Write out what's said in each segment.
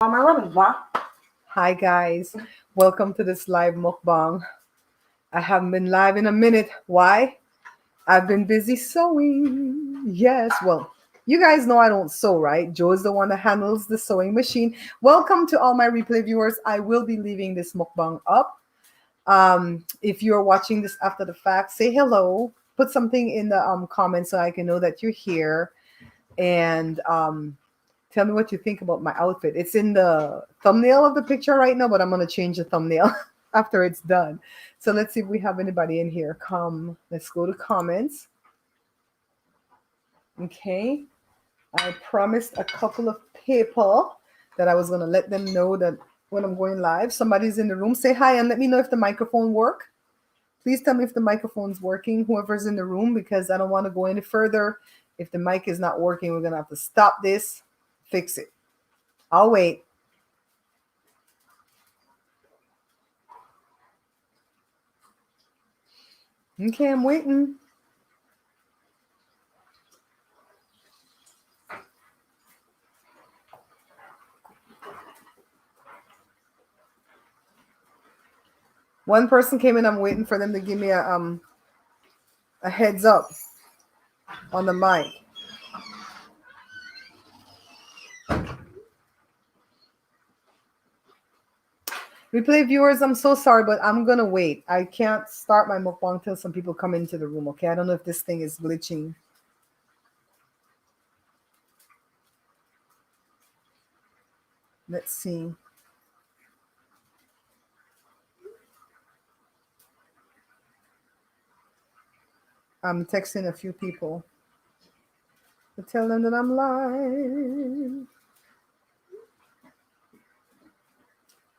Hi guys, welcome to this live mukbang. I haven't been live in a minute. Why? I've been busy sewing. Yes, well, you guys know I don't sew, right? Joe's the one that handles the sewing machine. Welcome to all my replay viewers. I will be leaving this mukbang up. If you're watching this after the fact, say hello. Put something in the comments so I can know that you're here. And tell me what you think about my outfit. It's in the thumbnail of the picture right now, but I'm going to change the thumbnail after it's done. So let's see if we have anybody in here. Come, let's go to comments. Okay. I promised a couple of people that I was going to let them know that when I'm going live, somebody's in the room. Say hi and let me know if the microphone works. Please tell me if the microphone's working, whoever's in the room, because I don't want to go any further. If the mic is not working, we're going to have to stop this, fix it. I'll wait. Okay, I'm waiting. One person came in. I'm waiting for them to give me a heads up on the mic. Replay viewers, I'm so sorry, but I'm going to wait. I can't start my mukbang until some people come into the room, okay? I don't know if this thing is glitching. Let's see. I'm texting a few people to tell them that I'm live.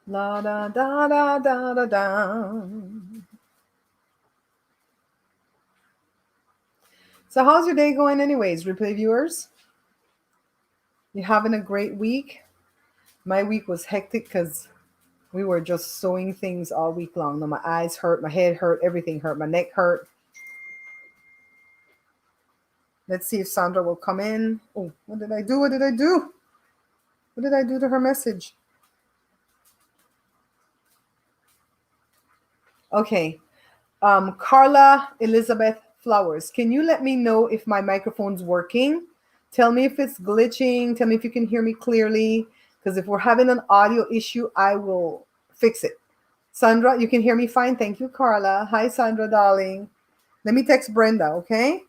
La da da da da da da. So how's your day going anyways, replay viewers? You having a great week? My week was hectic because we were just sewing things all week long. Now my eyes hurt, my head hurt, everything hurt, my neck hurt. Let's see if Sandra will come in. Oh, what did I do? What did I do? What did I do to her message? Okay. Carla Elizabeth Flowers, can you let me know if my microphone's working? Tell me if it's glitching. Tell me if you can hear me clearly. Because if we're having an audio issue, I will fix it. Sandra, you can hear me fine. Thank you, Carla. Hi, Sandra, darling. Let me text Brenda, okay?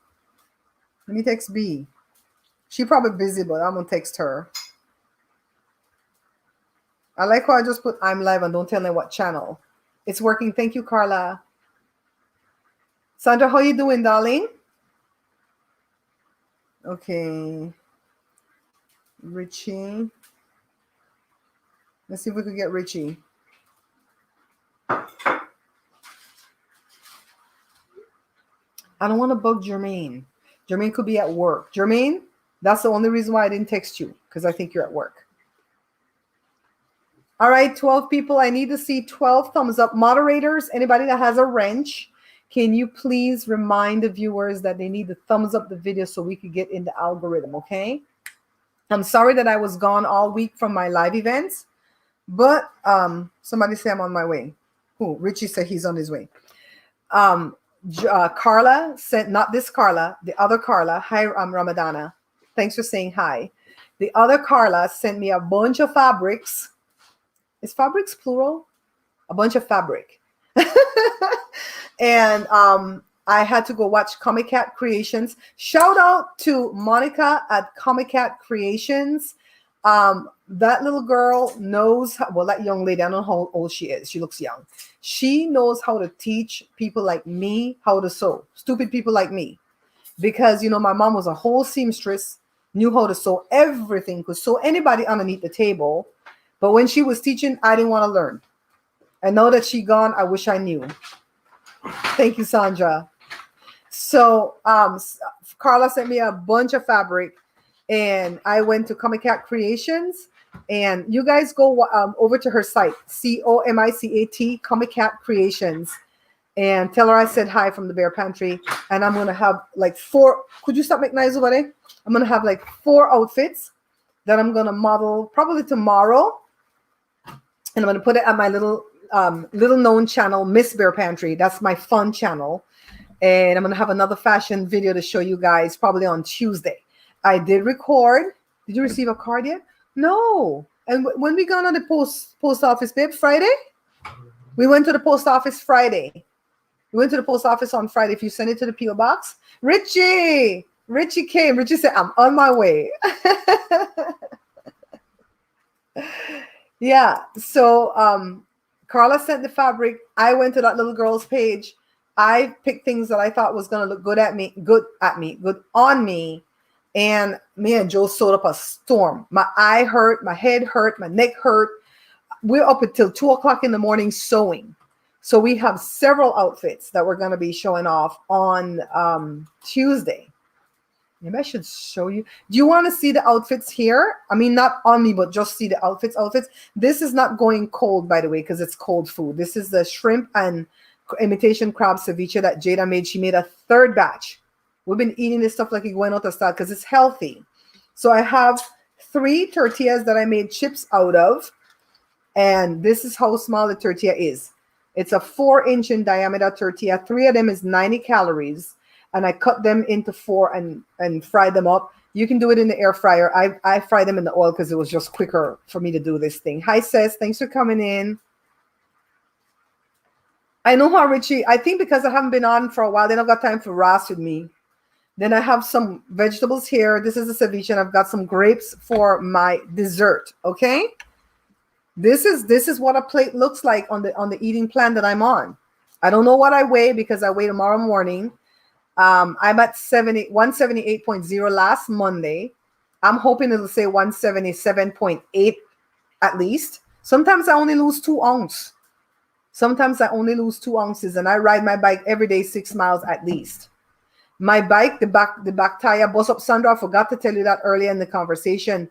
Let me text B. She's probably busy, but I'm going to text her. I like how I just put I'm live and don't tell them what channel. It's working. Thank you, Carla. Sandra, how you doing, darling? Okay. Richie. Let's see if we could get Richie. I don't want to bug Jermaine. Jermaine could be at work. Jermaine, that's the only reason why I didn't text you, because I think you're at work. All right, 12 people. I need to see 12 thumbs up. Moderators, anybody that has a wrench, can you please remind the viewers that they need to thumbs up the video so we could get in the algorithm, okay? I'm sorry that I was gone all week from my live events, but somebody say I'm on my way. Who? Richie said he's on his way. Carla sent, not this Carla, the other Carla. Hi, Ramadana. Thanks for saying hi. The other Carla sent me a bunch of fabrics. Is fabrics plural? A bunch of fabric. And I had to go watch Comic Cat Creations. Shout out to Monica at Comic Cat Creations. That little girl knows how, well, that young lady, I don't know how old she is. She looks young. She knows how to teach people like me how to sew. Stupid people like me. Because, you know, my mom was a whole seamstress, knew how to sew everything, could sew anybody underneath the table. But when she was teaching, I didn't want to learn. And now that she's gone, I wish I knew. Thank you, Sandra. So Carla sent me a bunch of fabric, and I went to Comic Cat Creations. And you guys go over to her site, COMICAT, Comic Cat Creations, and tell her I said hi from the Bear Pantry. And I'm going to have like 4. Could you stop making noise over there? I'm going to have like 4 outfits that I'm gonna model probably tomorrow, and I'm gonna put it at my little known channel, Miss Bear Pantry. That's my fun channel, and I'm gonna have another fashion video to show you guys probably on Tuesday. I did record. Did you receive a card yet? No. And when we gone on the post office, babe? Friday? We went to the post office Friday. We went to the post office on Friday. If you send it to the PO box, Richie came. Richie said, "I'm on my way." Yeah. So Carla sent the fabric. I went to that little girl's page. I picked things that I thought was gonna look good on me. And me and Joe sewed up a storm. My eye hurt, my head hurt, my neck hurt. We're up until 2 o'clock in the morning sewing. So we have several outfits that we're going to be showing off on Tuesday. Maybe I should show you. Do you want to see the outfits here? I mean, not on me, but just see the outfits. This is not going cold, by the way, because it's cold food. This is the shrimp and imitation crab ceviche that Jada made. She made a third batch. We've been eating this stuff like it went out of style because it's healthy. So I have 3 tortillas that I made chips out of. And this is how small the tortilla is. It's a 4-inch in diameter tortilla. 3 of them is 90 calories. And I cut them into 4 and fry them up. You can do it in the air fryer. I fry them in the oil because it was just quicker for me to do this thing. Hi, Seth. Thanks for coming in. I know how Richie, I think because I haven't been on for a while, they don't got time for Ross with me. Then I have some vegetables here. This is a ceviche, and I've got some grapes for my dessert. Okay, this is what a plate looks like on the eating plan that I'm on. I don't know what I weigh because I weigh tomorrow morning. I'm at 178.0 last Monday. I'm hoping it'll say 177.8 at least. Sometimes I only lose 2 ounces. Sometimes I only lose 2 ounces, and I ride my bike every day 6 miles at least. My bike, the back tire bust up. Sandra, I forgot to tell you that earlier in the conversation.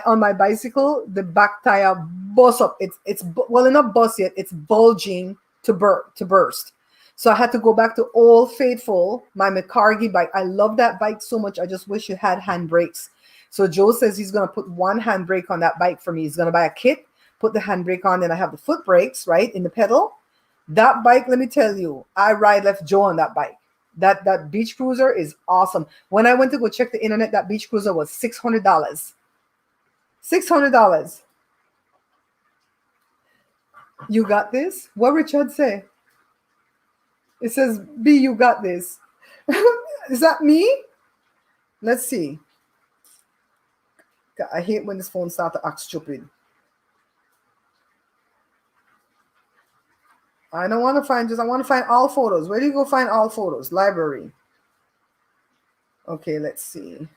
On my bicycle, the back tire bust up. It's well, not bust yet. It's bulging to burst. So I had to go back to Old Faithful, my McCargy bike. I love that bike so much. I just wish it had handbrakes. So Joe says he's gonna put 1 handbrake on that bike for me. He's gonna buy a kit, put the handbrake on, then I have the foot brakes right in the pedal. That bike, let me tell you, I left Joe on that bike. That beach cruiser is awesome. When I went to go check the internet, that beach cruiser was $600. $600. You got this? What Richard say? It says, B, you got this. Is that me? Let's see. I hate when this phone starts to act stupid. I don't want to find I want to find all photos. Where do you go find all photos? Library. Okay, let's see.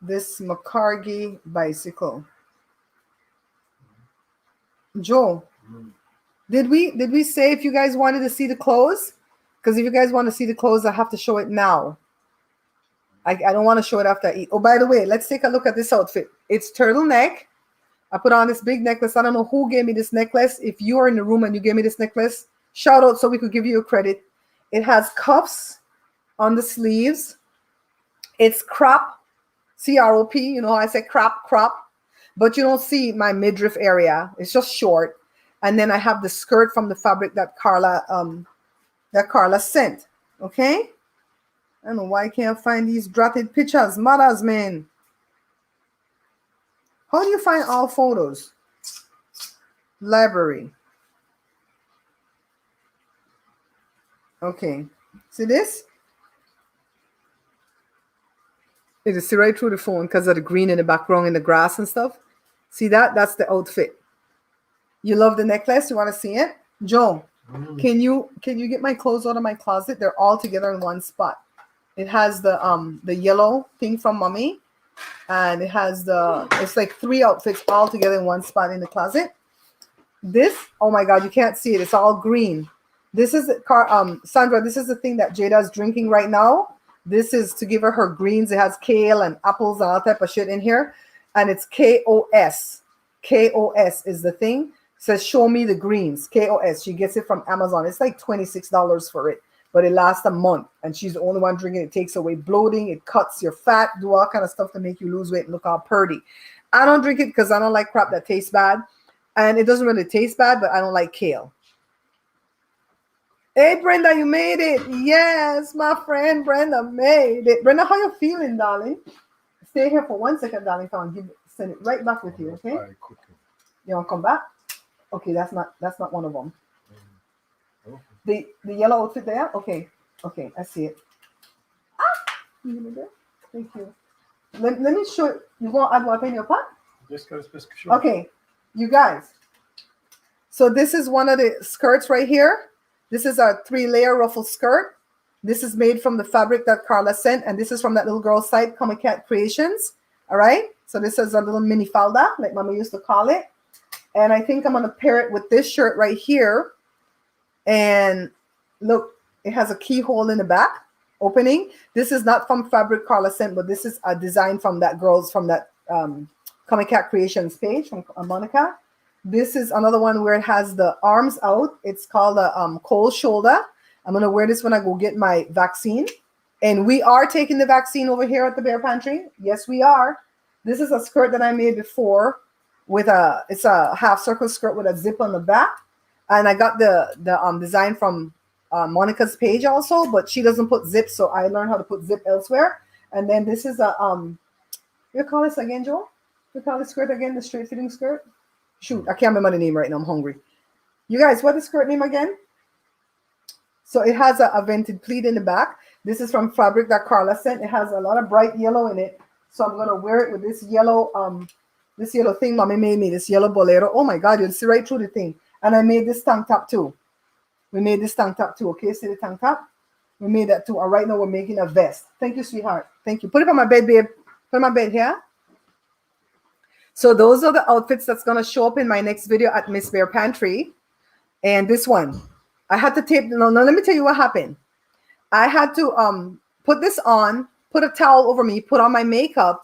This McCargy bicycle. Joe, did we say if you guys wanted to see the clothes? Because if you guys want to see the clothes, I have to show it now. I don't want to show it after I eat. Oh, by the way, let's take a look at this outfit. It's turtleneck. I put on this big necklace. I don't know who gave me this necklace. If you are in the room and you gave me this necklace, shout out so we could give you a credit. It has cuffs on the sleeves. It's crop, C-R-O-P. You know how I say crop. But you don't see my midriff area. It's just short. And then I have the skirt from the fabric that Carla sent. Okay? I don't know why I can't find these drafted pictures. Mothers, man. How do you find all photos? Library. Okay. See this? You can see right through the phone because of the green in the background and the grass and stuff. See that? That's the outfit. You love the necklace? You want to see it? Joe, can you get my clothes out of my closet? They're all together in one spot. It has the yellow thing from Mommy. And it has it's like 3 outfits all together in one spot in the closet. This, oh my God, you can't see it. It's all green. This is Sandra, this is the thing that Jada's drinking right now. This is to give her greens. It has kale and apples and all type of shit in here. And it's KOS. KOS is the thing. It says, show me the greens. KOS. She gets it from Amazon. It's like $26 for it. but it lasts a month. And she's the only one drinking it. It takes away bloating. It cuts your fat, do all kind of stuff to make you lose weight and look all purty. I don't drink it because I don't like crap that tastes bad. And it doesn't really taste bad, but I don't like kale. Hey, Brenda, you made it. Yes, my friend Brenda made it. Brenda, how you feeling, darling? Stay here for 1 second, darling. I'll send it right back with you, okay? You want to come back? Okay, that's not one of them. The yellow outfit there? Okay, I see it. Thank you. Let me show you. You want to add water in your pot? Okay, you guys. So this is one of the skirts right here. This is a 3-layer ruffle skirt. This is made from the fabric that Carla sent, and this is from that little girl's site, Comic Cat Creations. All right. So this is a little mini falda, like Mama used to call it. And I think I'm gonna pair it with this shirt right here. And look, it has a keyhole in the back opening. This is not from fabric Carla sent, but this is a design from that Comic Cat Creations page from Monica. This is another one where it has the arms out. It's called a cold shoulder. I'm going to wear this when I go get my vaccine. And we are taking the vaccine over here at the Bear Pantry. Yes, we are. This is a skirt that I made before it's a half circle skirt with a zip on the back. And I got the design from Monica's page also, but she doesn't put zip, so I learned how to put zip elsewhere. And then this is a, you call this again, Joel? You call this skirt again, the straight fitting skirt? Shoot, I can't remember the name right now. I'm hungry. You guys, what is the skirt name again? So it has a vented pleat in the back. This is from fabric that Carla sent. It has a lot of bright yellow in it. So I'm going to wear it with this yellow thing Mommy made me, this yellow bolero. Oh my God, you'll see right through the thing. And I made this tank top too. We made this tank top too. Okay, see the tank top? We made that too. And right now we're making a vest. Thank you, sweetheart. Thank you. Put it on my bed, babe. Put it on my bed here. So those are the outfits that's going to show up in my next video at Miss Bear Pantry. And this one, I had to tape. No, let me tell you what happened. I had to put this on, put a towel over me, put on my makeup,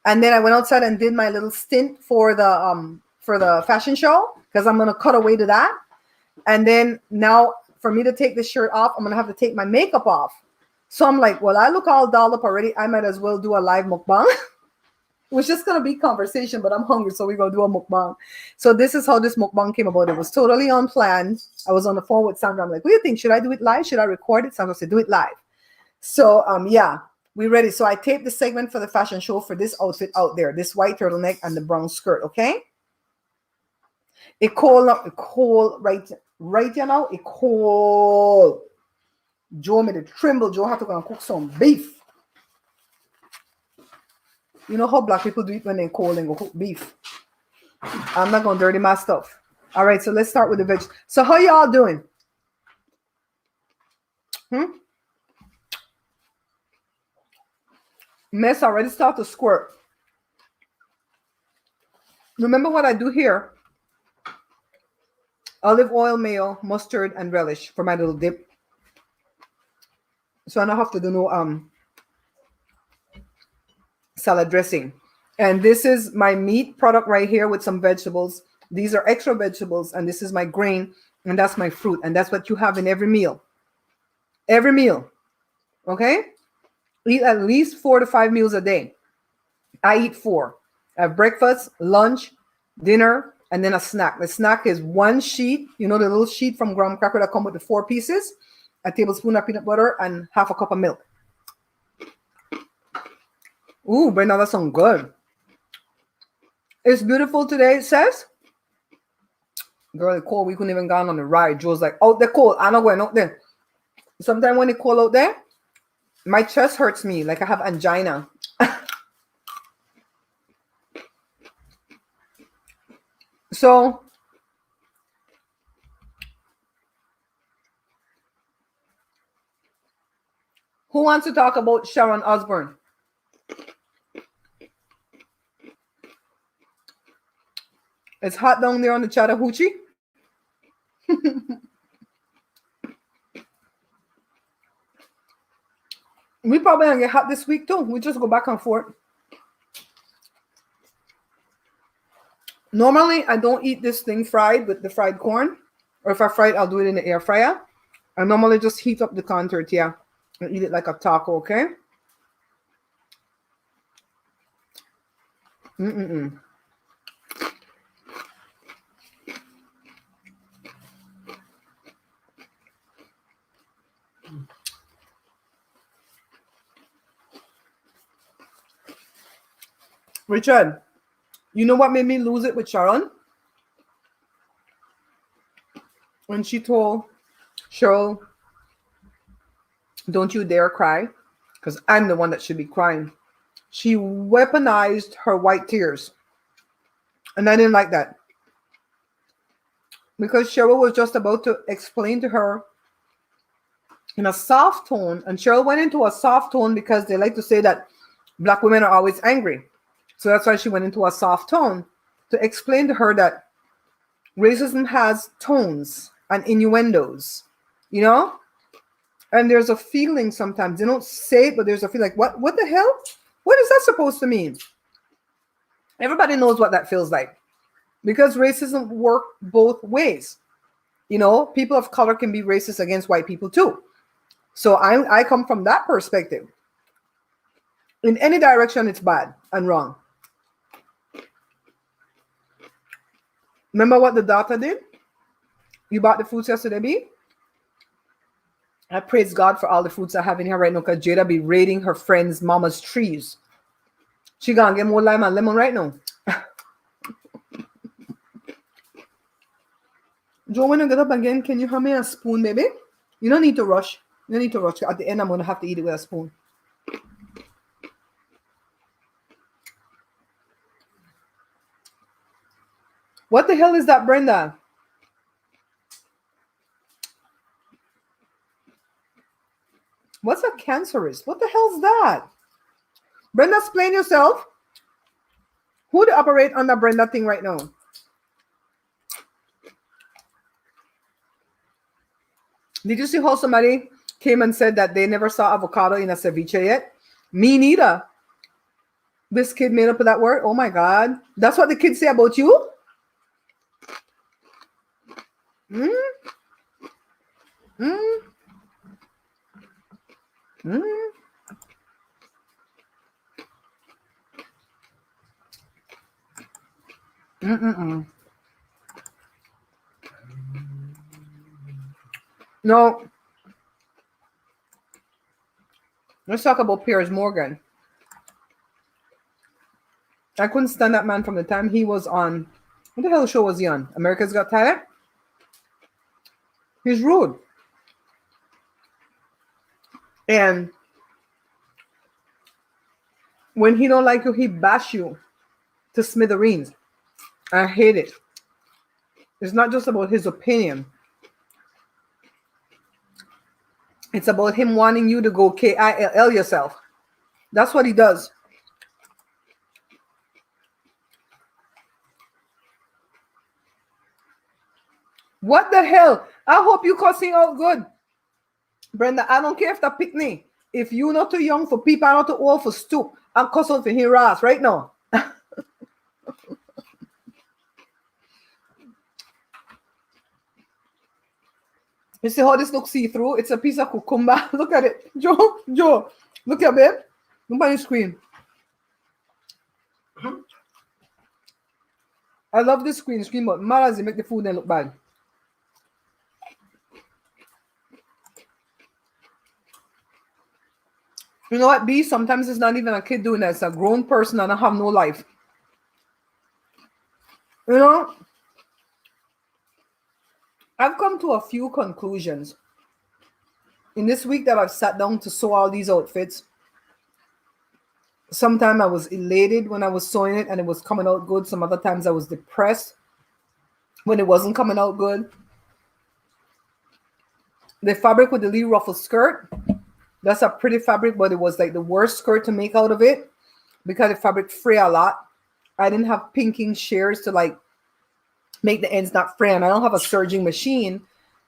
and then I went outside and did my little stint for the fashion show because I'm going to cut away to that. And then now for me to take the shirt off, I'm going to have to take my makeup off. So I'm like, well, I look all dolled up already. I might as well do a live mukbang. It was just going to be conversation, but I'm hungry, so we're going to do a mukbang. So this is how this mukbang came about. It was totally unplanned. I was on the phone with Sandra. I'm like, what do you think? Should I do it live? Should I record it? Sandra said, do it live. So, yeah, we're ready. So I taped the segment for the fashion show for this outfit out there, this white turtleneck and the brown skirt, okay? It cold right you know, it cold. Joe made it tremble. Joe had to go and cook some beef. You know how black people do it when they're cold and go cook beef. I'm not going to dirty my stuff. All right, so let's start with the veg. So how y'all doing? Mess already start to squirt. Remember what I do here. Olive oil, mayo, mustard, and relish for my little dip. So I don't have to do no salad dressing. And this is my meat product right here with some vegetables. These are extra vegetables, and this is my grain, and that's my fruit, and that's what you have in every meal. Every meal. Okay? Eat at least 4 to 5 meals a day. I eat 4. I have breakfast, lunch, dinner, and then a snack. The snack is 1 sheet, you know, the little sheet from graham cracker that come with the 4 pieces, a tablespoon of peanut butter, and half a cup of milk. Ooh, Brenda, that sounds good. It's beautiful today, it says. Girl, it's cold. We couldn't even go on the ride. Joe's like, out there cold. I'm not going out there. Sometimes when it's cold out there, my chest hurts me like I have angina. So, who wants to talk about Sharon Osbourne? It's hot down there on the Chattahoochee. We probably gonna get hot this week too. We just go back and forth. Normally, I don't eat this thing fried with the fried corn. Or if I fry it, I'll do it in the air fryer. I normally just heat up the corn tortilla and eat it like a taco, okay? Richard, you know what made me lose it with Sharon? When she told Cheryl, don't you dare cry, because I'm the one that should be crying. She weaponized her white tears. And I didn't like that. Because Cheryl was just about to explain to her in a soft tone. And Cheryl went into a soft tone because they like to say that Black women are always angry. So that's why she went into a soft tone to explain to her that racism has tones and innuendos, you know? And there's a feeling sometimes. They don't say it, but there's a feeling like, what the hell? What is that supposed to mean? Everybody knows what that feels like. Because racism works both ways. You know, people of color can be racist against white people too. So I come from that perspective. In any direction, it's bad and wrong. Remember what the daughter did? You bought the fruits yesterday, B? I praise God for all the fruits I have in here right now because Jada be raiding her friend's mama's trees. She gonna get more lime and lemon right now. Joe, when I get up again, can you hand me a spoon, baby? You don't need to rush. You don't need to rush. At the end, I'm going to have to eat it with a spoon. What the hell is that, Brenda? What's a cancerous? What the hell's that? Brenda, explain yourself. Who to operate on the Brenda thing right now? Did you see how somebody came and said that they never saw avocado in a ceviche yet? Me neither. This kid made up of that word? Oh my God. That's what the kids say about you? Mm? Mm? Mm? Mm-mm-mm. No. Let's talk about Piers Morgan. I couldn't stand that man from the time he was on. What the hell show was he on? America's Got Talent? He's rude. And when he don't like you, he bash you to smithereens. I hate it. It's not just about his opinion. It's about him wanting you to go KILL yourself. That's what he does. What the hell? I hope you cussing out good. Brenda, I don't care if the picnic. If you not too young for people, not too old for stoop, I'm cuss out for him ass right now. You see how this looks see-through? It's a piece of cucumber. Look at it. Joe, look at it. Look at the screen. I love this screen, but matters, it make the food then look bad. You know what, B? Sometimes it's not even a kid doing that. It's a grown person and I have no life. You know? I've come to a few conclusions. In this week that I've sat down to sew all these outfits, sometimes I was elated when I was sewing it and it was coming out good. Some other times I was depressed when it wasn't coming out good. The fabric with the Lee ruffle skirt, that's a pretty fabric, but it was like the worst skirt to make out of it because the fabric fray a lot. I didn't have pinking shears to like make the ends not fray, and I don't have a serging machine,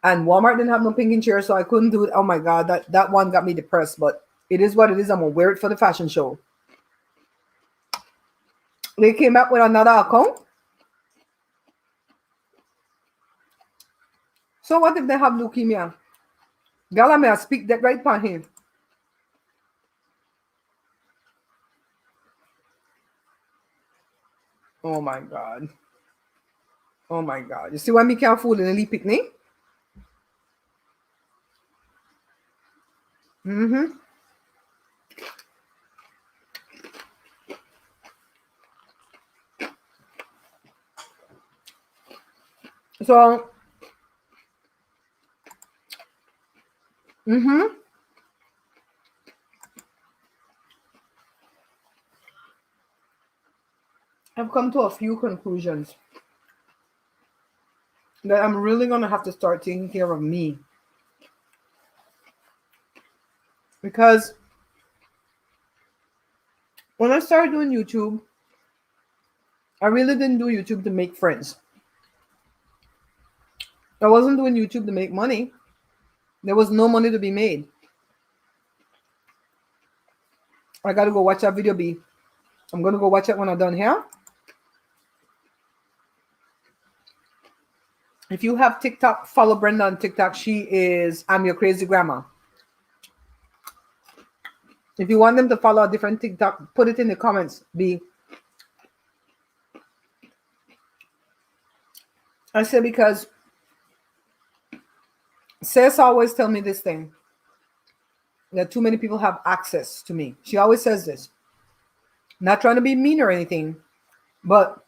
and Walmart didn't have no pinking shears, so I couldn't do it. Oh my God, that one got me depressed, but it is what it is. I'm gonna wear it for the fashion show. They came up with another account. So what if they have leukemia? Gala may I speak that right pan here. Oh my God. Oh my God. You see why me can't fool in a little picnic? Mm-hmm. So, mm-hmm. I've come to a few conclusions that I'm really gonna have to start taking care of me. Because when I started doing YouTube, I really didn't do YouTube to make friends. I wasn't doing YouTube to make money. There was no money to be made. I gotta go watch that video B. I'm gonna go watch it when I'm done here. If you have TikTok, follow Brenda on TikTok. She is I'm Your Crazy Grandma. If you want them to follow a different TikTok, put it in the comments, B. I say because Sis always tell me this thing, that too many people have access to me. She always says this. Not trying to be mean or anything, but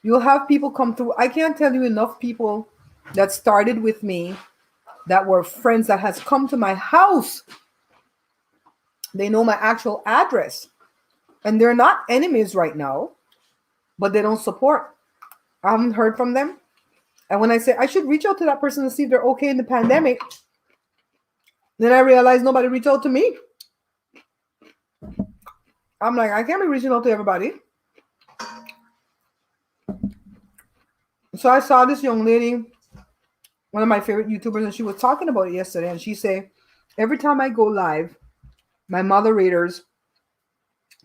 you'll have people come through. I can't tell you enough people that started with me that were friends that has come to my house. They know my actual address. And they're not enemies right now, but they don't support. I haven't heard from them. And when I say I should reach out to that person to see if they're okay in the pandemic, then I realize nobody reached out to me. I'm like, I can't be reaching out to everybody. So I saw this young lady, one of my favorite YouTubers, and she was talking about it yesterday. And she said, every time I go live, my moderators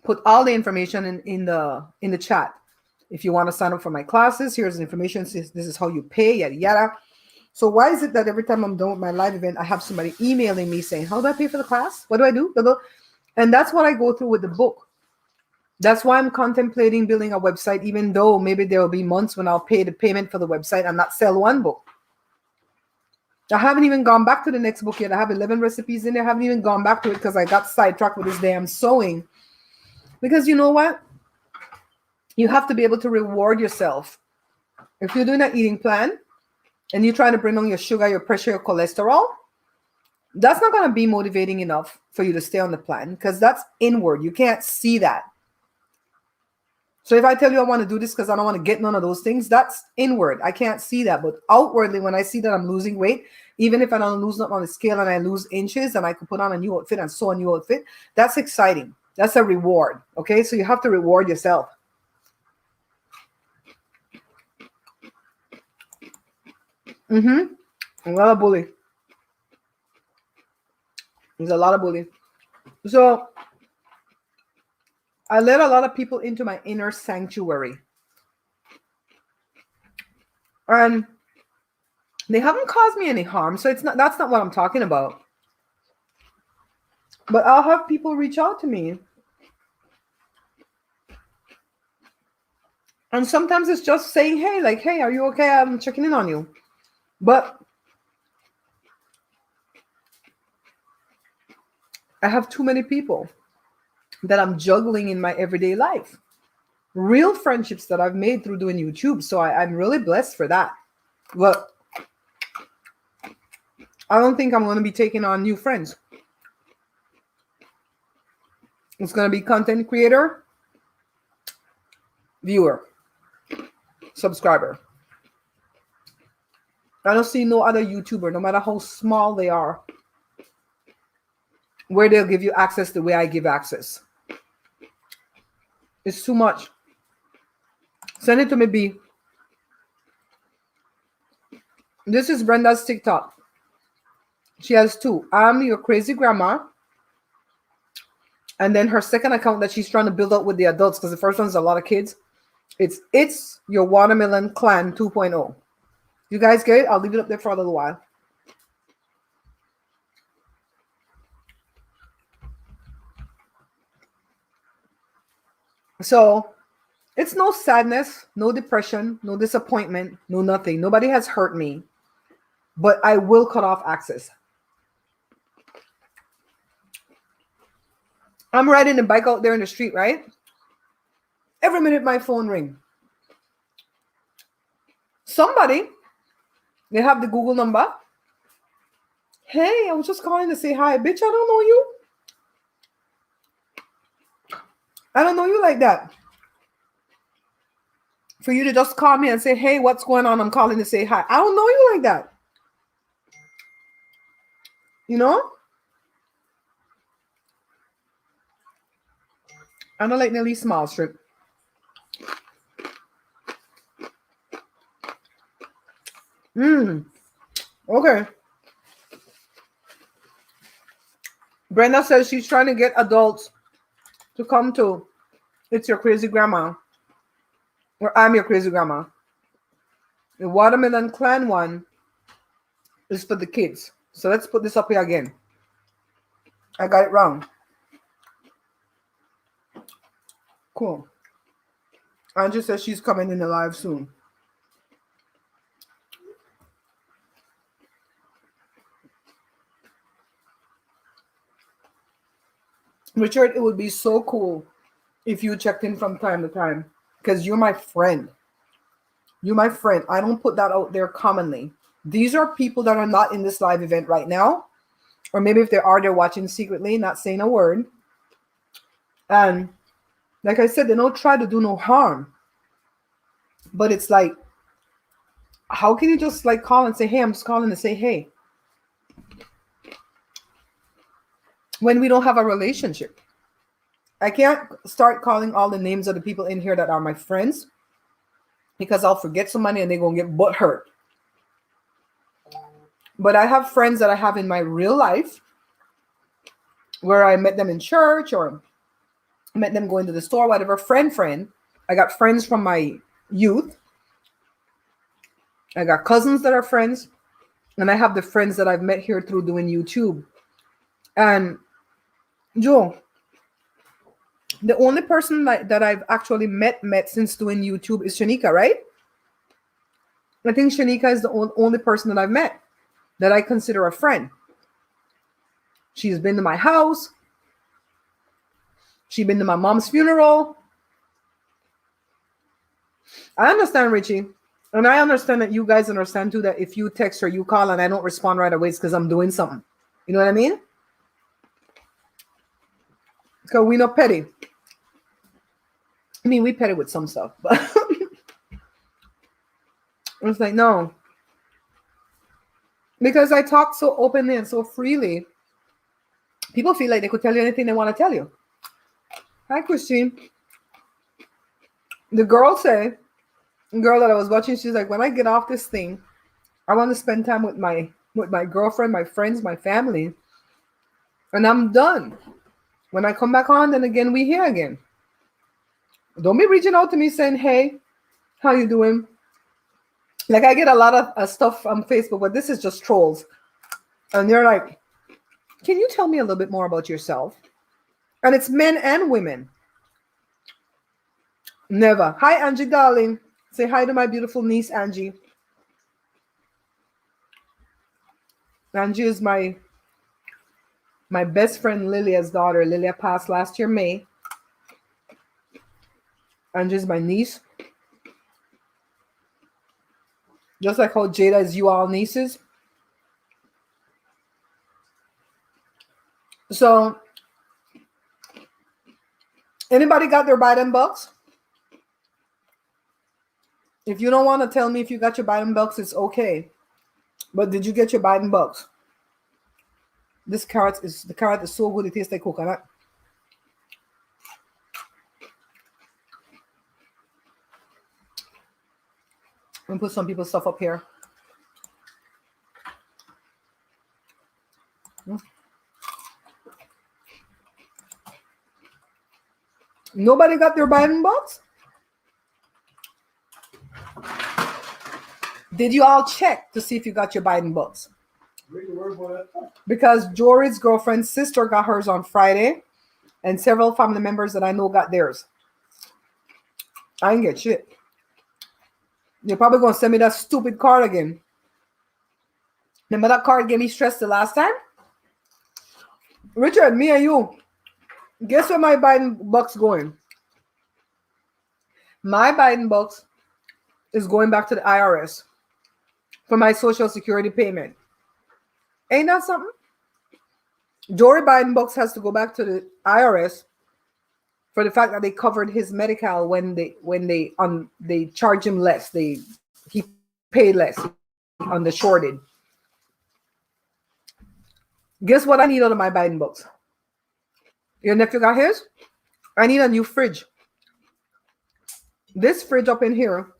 put all the information in the chat. If you want to sign up for my classes, here's the information. This is how you pay, yada yada. So why is it that every time I'm done with my live event, I have somebody emailing me saying, how do I pay for the class? What do I do? And that's what I go through with the book. That's why I'm contemplating building a website, even though maybe there will be months when I'll pay the payment for the website and not sell one book. I haven't even gone back to the next book yet. I have 11 recipes in there. I haven't even gone back to it because I got sidetracked with this damn sewing. Because you know what? You have to be able to reward yourself. If you're doing an eating plan and you're trying to bring down your sugar, your pressure, your cholesterol, that's not going to be motivating enough for you to stay on the plan because that's inward. You can't see that. So if I tell you I want to do this because I don't want to get none of those things, that's inward. I can't see that. But outwardly, when I see that I'm losing weight, even if I don't lose nothing on the scale and I lose inches and I could put on a new outfit and sew a new outfit, that's exciting. That's a reward. Okay, so you have to reward yourself. A lot of bully. There's a lot of bully. So I let a lot of people into my inner sanctuary. And they haven't caused me any harm. So that's not what I'm talking about. But I'll have people reach out to me. And sometimes it's just saying, hey, like, hey, are you okay? I'm checking in on you. But I have too many people that I'm juggling in my everyday life. Real friendships that I've made through doing YouTube. So I'm really blessed for that. But I don't think I'm going to be taking on new friends. It's going to be content creator, viewer, subscriber. I don't see no other YouTuber, no matter how small they are, where they'll give you access the way I give access. It's too much. Send it to me, B. This is Brenda's TikTok. She has two. I'm Your Crazy Grandma. And then her second account that she's trying to build up with the adults, because the first one's a lot of kids. It's Your Watermelon Clan 2.0. You guys get it? I'll leave it up there for a little while. So it's no sadness, no depression, no disappointment, no nothing. Nobody has hurt me, but I will cut off access. I'm riding the bike out there in the street, right? Every minute my phone ring. Somebody, they have the Google number. Hey, I was just calling to say hi. Bitch, I don't know you. I don't know you like that. For you to just call me and say, hey, what's going on? I'm calling to say hi. I don't know you like that. You know? I don't like nearly small shrimp. Okay. Brenda says she's trying to get adults to come to It's Your Crazy Grandma. Or I'm Your Crazy Grandma. The Watermelon Clan one is for the kids. So let's put this up here again. I got it wrong. Cool. Angie says she's coming in the live soon. Richard, it would be so cool if you checked in from time to time, because you're my friend. You're my friend. I don't put that out there commonly. These are people that are not in this live event right now. Or maybe if they are, they're watching secretly, not saying a word. And like I said, they don't try to do no harm. But it's like, how can you just like call and say, hey, I'm just calling to say, hey, when we don't have a relationship? I can't start calling all the names of the people in here that are my friends, because I'll forget somebody and they're going to get butt hurt. But I have friends that I have in my real life where I met them in church or met them going to the store, whatever. Friend. I got friends from my youth. I got cousins that are friends. And I have the friends that I've met here through doing YouTube. And Joe, the only person that I've actually met since doing YouTube is Shanika, right? I think Shanika is the only person that I've met that I consider a friend. She's been to my house. She's been to my mom's funeral. I understand, Richie. And I understand that you guys understand too, that if you text or you call and I don't respond right away, it's because I'm doing something. You know what I mean? Because we not petty. I mean, we petty with some stuff, but it's like, no. Because I talk so openly and so freely, people feel like they could tell you anything they want to tell you. Hi, Christine. The girl that I was watching, she's like, when I get off this thing, I want to spend time with my girlfriend, my friends, my family, and I'm done. When I come back on, then again, we here again. Don't be reaching out to me saying, hey, how you doing? Like, I get a lot of stuff on Facebook, but this is just trolls. And they're like, can you tell me a little bit more about yourself? And it's men and women. Never. Hi, Angie, darling. Say hi to my beautiful niece, Angie. Angie is my best friend, Lilia's daughter. Lilia passed last year, May. Angie's my niece. Just like how Jada is you all nieces. So, anybody got their Biden bucks? If you don't want to tell me if you got your Biden bucks, it's okay. But did you get your Biden bucks? The carrot is so good, it tastes like coconut. I'm gonna put some people's stuff up here. Nobody got their Biden bucks? Did you all check to see if you got your Biden bucks? Because Jory's girlfriend's sister got hers on Friday, and several family members that I know got theirs. I ain't get shit. You're probably gonna send me that stupid card again. Remember that card gave me stress the last time? Richard, me and you. Guess where my Biden bucks going? My Biden bucks is going back to the IRS for my Social Security payment. Ain't that something? Jory Biden bucks has to go back to the IRS for the fact that they covered his medical when they charge him less. He paid less on the shorted. Guess what I need out of my Biden bucks? Your nephew got his? I need a new fridge. This fridge up in here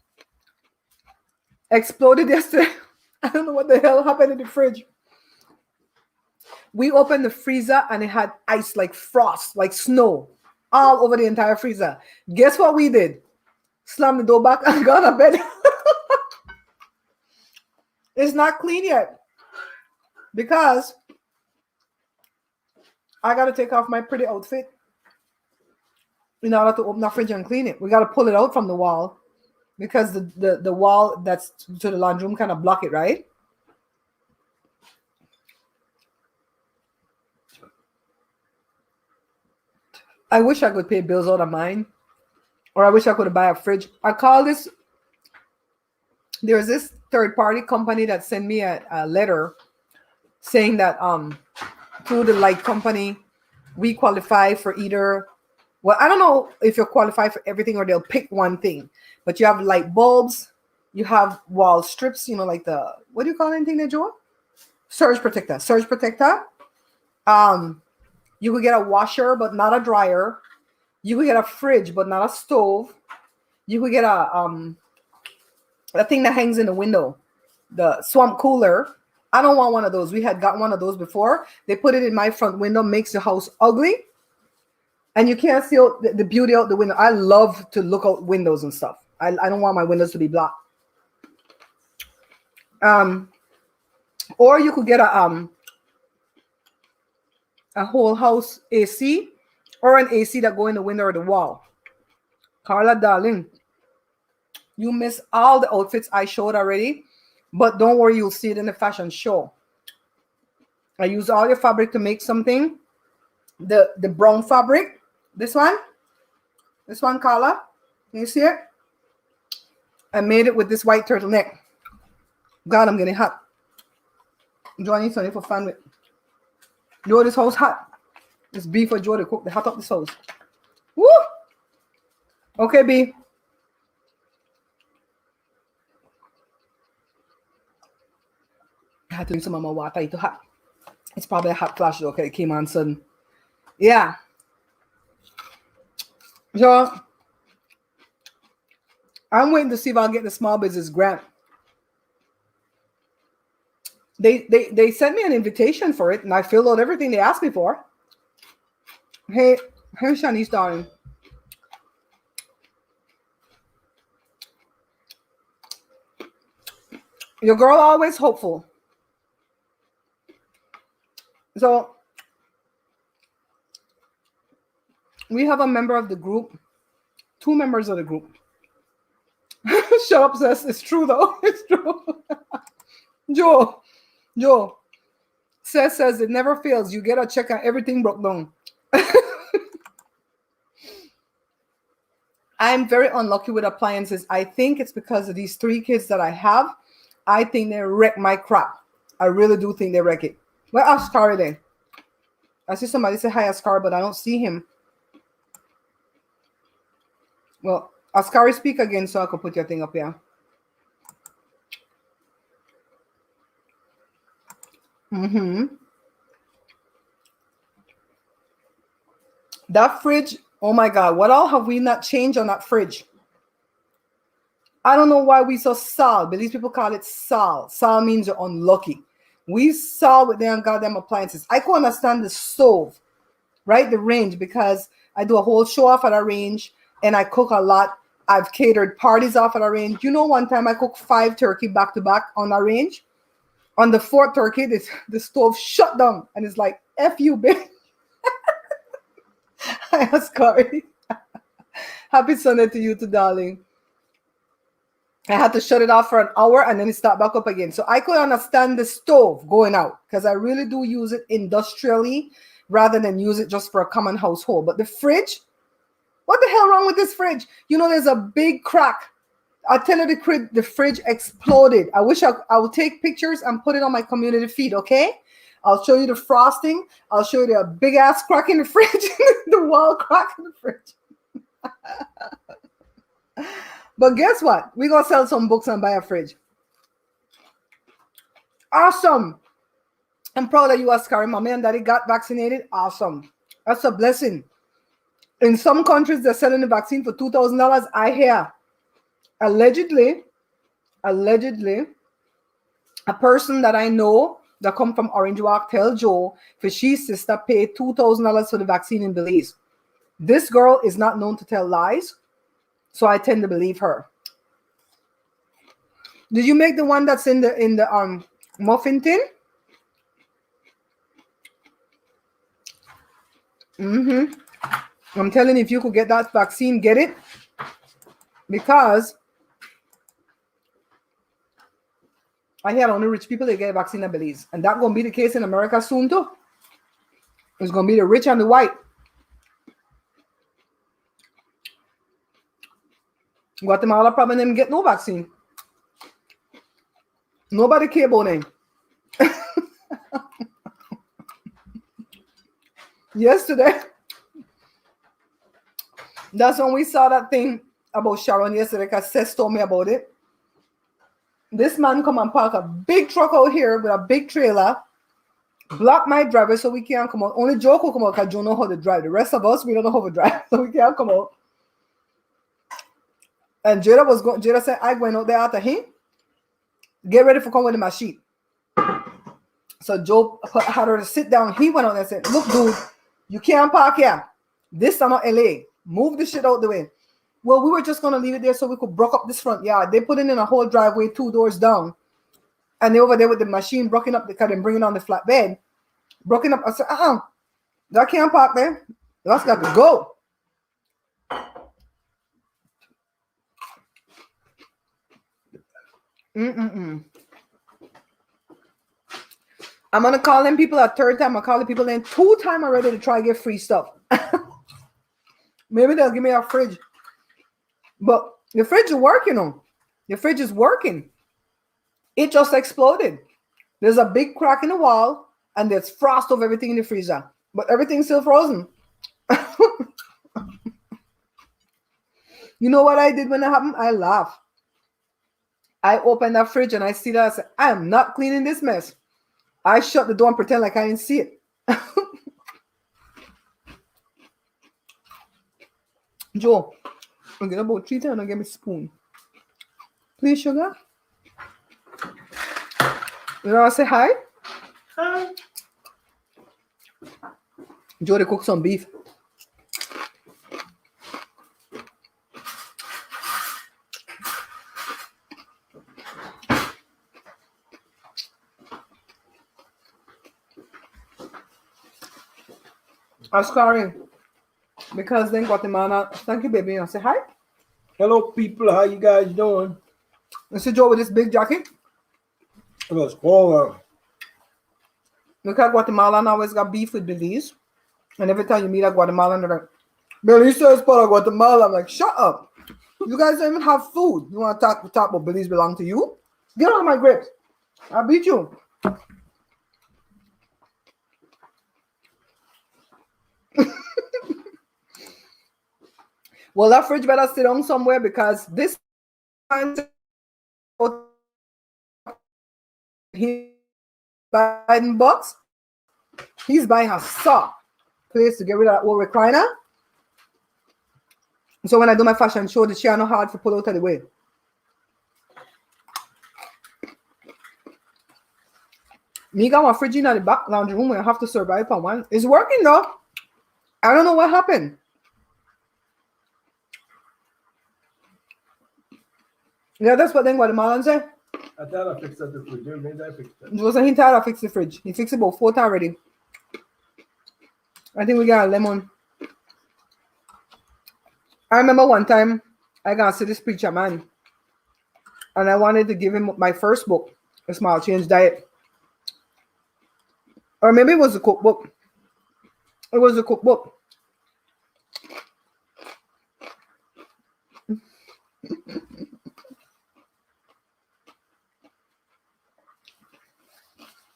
exploded yesterday. I don't know what the hell happened in the fridge. We opened the freezer and it had ice, like frost, like snow, all over the entire freezer. Guess what we did? Slammed the door back and got to bed. It's not clean yet because I got to take off my pretty outfit in order to open the fridge and clean it. We got to pull it out from the wall because the wall that's to the laundry room kind of block it, right? I wish I could pay bills out of mine, or I wish I could buy a fridge. I call this, there's this third-party company that sent me a letter saying that through the light company, we qualify for either, well, I don't know if you're qualified for everything or they'll pick one thing, but you have light bulbs, you have wall strips, you know, like the, what do you call anything there, Joe? Surge protector. You could get a washer, but not a dryer. You could get a fridge, but not a stove. You could get a thing that hangs in the window, the swamp cooler. I don't want one of those. We had got one of those before. They put it in my front window, makes the house ugly, and you can't see the beauty out the window. I love to look out windows and stuff. I don't want my windows to be blocked. Or you could get a whole house AC or an AC that go in the window or the wall. Carla, darling, you missed all the outfits I showed already, but don't worry, you'll see it in the fashion show. I use all your fabric to make something. The brown fabric, this one, Carla, can you see it? I made it with this white turtleneck. God, I'm getting hot. Johnny, something for fun with. Joe, this house hot. It's beef for Joe to cook. They hot up this house. Woo! Okay, B. I had to drink some of my water. It's too hot. It's probably a hot flash though. Okay, it came on sudden. Yeah. So I'm waiting to see if I'll get the small business grant. They sent me an invitation for it, and I filled out everything they asked me for. Hey, Shanice, darling. Your girl always hopeful. So we have a member of the group, 2 members of the group. Shut up, sis. It's true though. It's true. Joe says it never fails. You get a check and everything broke down. I'm very unlucky with appliances. I think it's because of these 3 kids that I have. I think they wreck my crap. I really do think they wreck it. Where Oscar then? I see somebody say hi, Oscar, but I don't see him. Well, Oscar, speak again so I can put your thing up here. That fridge, oh my God, what all have we not changed on that fridge? I don't know why we so sal, but these people call it sal. Sal means you're unlucky. We sal with them goddamn appliances. I can understand the stove, right? The range, because I do a whole show off at a range and I cook a lot. I've catered parties off at a range. You know, one time I cooked 5 turkey back to back on a range. On the 4th turkey, the stove shut down and it's like, F you, bitch. Hi, Oscar. Happy Sunday to you too, darling. I had to shut it off for an hour and then it start back up again. So I could understand the stove going out because I really do use it industrially rather than use it just for a common household. But the fridge, what the hell wrong with this fridge? You know, there's a big crack. I tell you, the fridge exploded. I wish I would take pictures and put it on my community feed, okay? I'll show you the frosting. I'll show you the big ass crack in the fridge, the wall crack in the fridge. But guess what? We're going to sell some books and buy a fridge. Awesome. I'm proud of you, Oscar. Mommy and daddy got vaccinated. Awesome. That's a blessing. In some countries, they're selling the vaccine for $2,000. I hear. Allegedly, a person that I know that come from Orange Walk tell Joe for she's sister paid $2,000 for the vaccine in Belize. This girl is not known to tell lies, so I tend to believe her. Did you make the one that's in the muffin tin? I'm telling you, if you could get that vaccine, get it, because I hear only rich people they get a vaccine in Belize, and that's gonna be the case in America soon too. It's gonna be the rich and the white. Guatemala probably didn't get no vaccine. Nobody care about them. Yesterday, that's when we saw that thing about Sharon yesterday, because Seth told me about it. This man come and park a big truck out here with a big trailer, block my driveway so we can't come out. Only Joe could come out because Joe know how to drive. The rest of us, we don't know how to drive, so we can't come out. And Jada said, I went out there after him. Get ready for coming with the machine. So Joe had her to sit down. He went out there and said, look, dude, you can't park here. This is not LA. Move the shit out the way. Well, we were just going to leave it there so we could broke up this front yard. They put it in a whole driveway, 2 doors down. And they over there with the machine broken up because they bring it on the flatbed. Broken up. I said, that can't park there. That's got to go. I'm going to call them people a third time. I call the people in 2 times already to try to get free stuff. Maybe they'll give me a fridge. But the fridge is working on. The fridge is working. It just exploded. There's a big crack in the wall and there's frost over everything in the freezer. But everything's still frozen. You know what I did when that happened? I laughed. I opened that fridge and I see that. I said, I am not cleaning this mess. I shut the door and pretend like I didn't see it. Joe, I'm going to about 3 times and give me a spoon. Please, sugar. You want to say hi? Hi. Joe, they cook some beef. Ascaring. Because then Guatemala. Thank you, baby. I say hi. Hello, people. How you guys doing? This is Joe with this big jacket. It was cold. Look at Guatemala now always got beef with Belize. And every time you meet a Guatemalan, they're like, Belize is part of Guatemala. I'm like, shut up. You guys don't even have food. You want to talk about Belize belong to you? Get on my grapes. I'll beat you. Well, that fridge better sit on somewhere because this he buying bucks. He's buying a sock place to get rid of that old recliner. So when I do my fashion show, the chair not hard to pull out of the way. Me got my fridge in the back lounge room where I have to survive for one. It's working though. I don't know what happened. Yeah, that's what then Guatemalan said. I thought I fixed up the fridge. Maybe I fixed it. It wasn't he tired of fixing the fridge. He fixed it about 4 times already. I think we got a lemon. I remember one time I got to see this preacher man, and I wanted to give him my first book, A Small Change Diet. Or maybe it was a cookbook. It was a cookbook.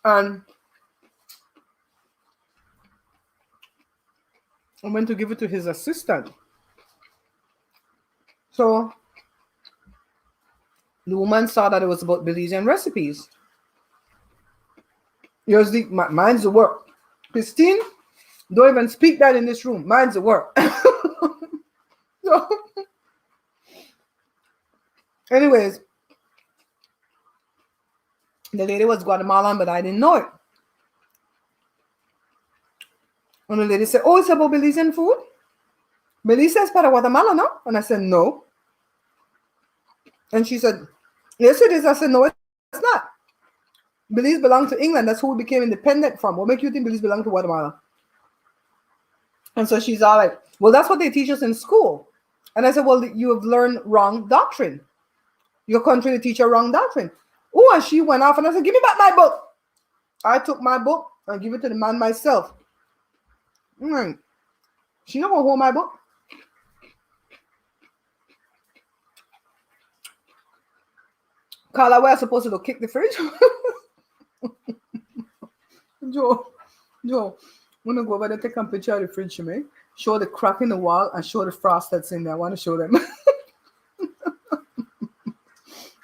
And I went to give it to his assistant. So the woman saw that it was about Belizean recipes. Yours the mine's the work. Christine, don't even speak that in this room. Mine's the work. So, anyways, the lady was Guatemalan, but I didn't know it. And the lady said, "Oh, it's about Belizean food? Belize is para Guatemala, no?" And I said, "No." And she said, "Yes, it is." I said, "No, it's not. Belize belonged to England. That's who we became independent from. What make you think Belize belonged to Guatemala?" And so she's all like, "Well, that's what they teach us in school." And I said, "Well, you have learned wrong doctrine. Your country, they teach you wrong doctrine." Oh, and she went off and I said, "Give me back my book." I took my book and give it to the man myself. She not gonna hold my book. Carla, we're supposed to go kick the fridge. Joe, I'm gonna go over there, take a picture of the fridge, man. Show the crack in the wall and show the frost that's in there. I want to show them.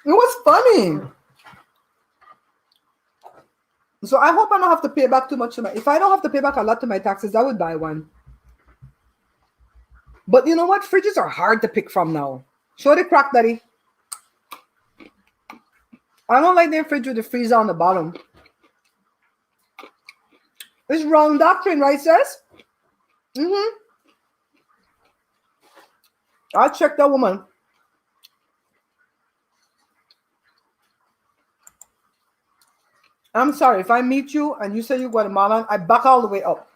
It was funny. So I hope I don't have to pay back too much to my. If I don't have to pay back a lot to my taxes, I would buy one. But you know what? Fridges are hard to pick from now. Show the crack, daddy. I don't like their fridge with the freezer on the bottom. It's wrong doctrine, right, sis? I checked that woman. I'm sorry, if I meet you and you say you're Guatemalan, I back all the way up.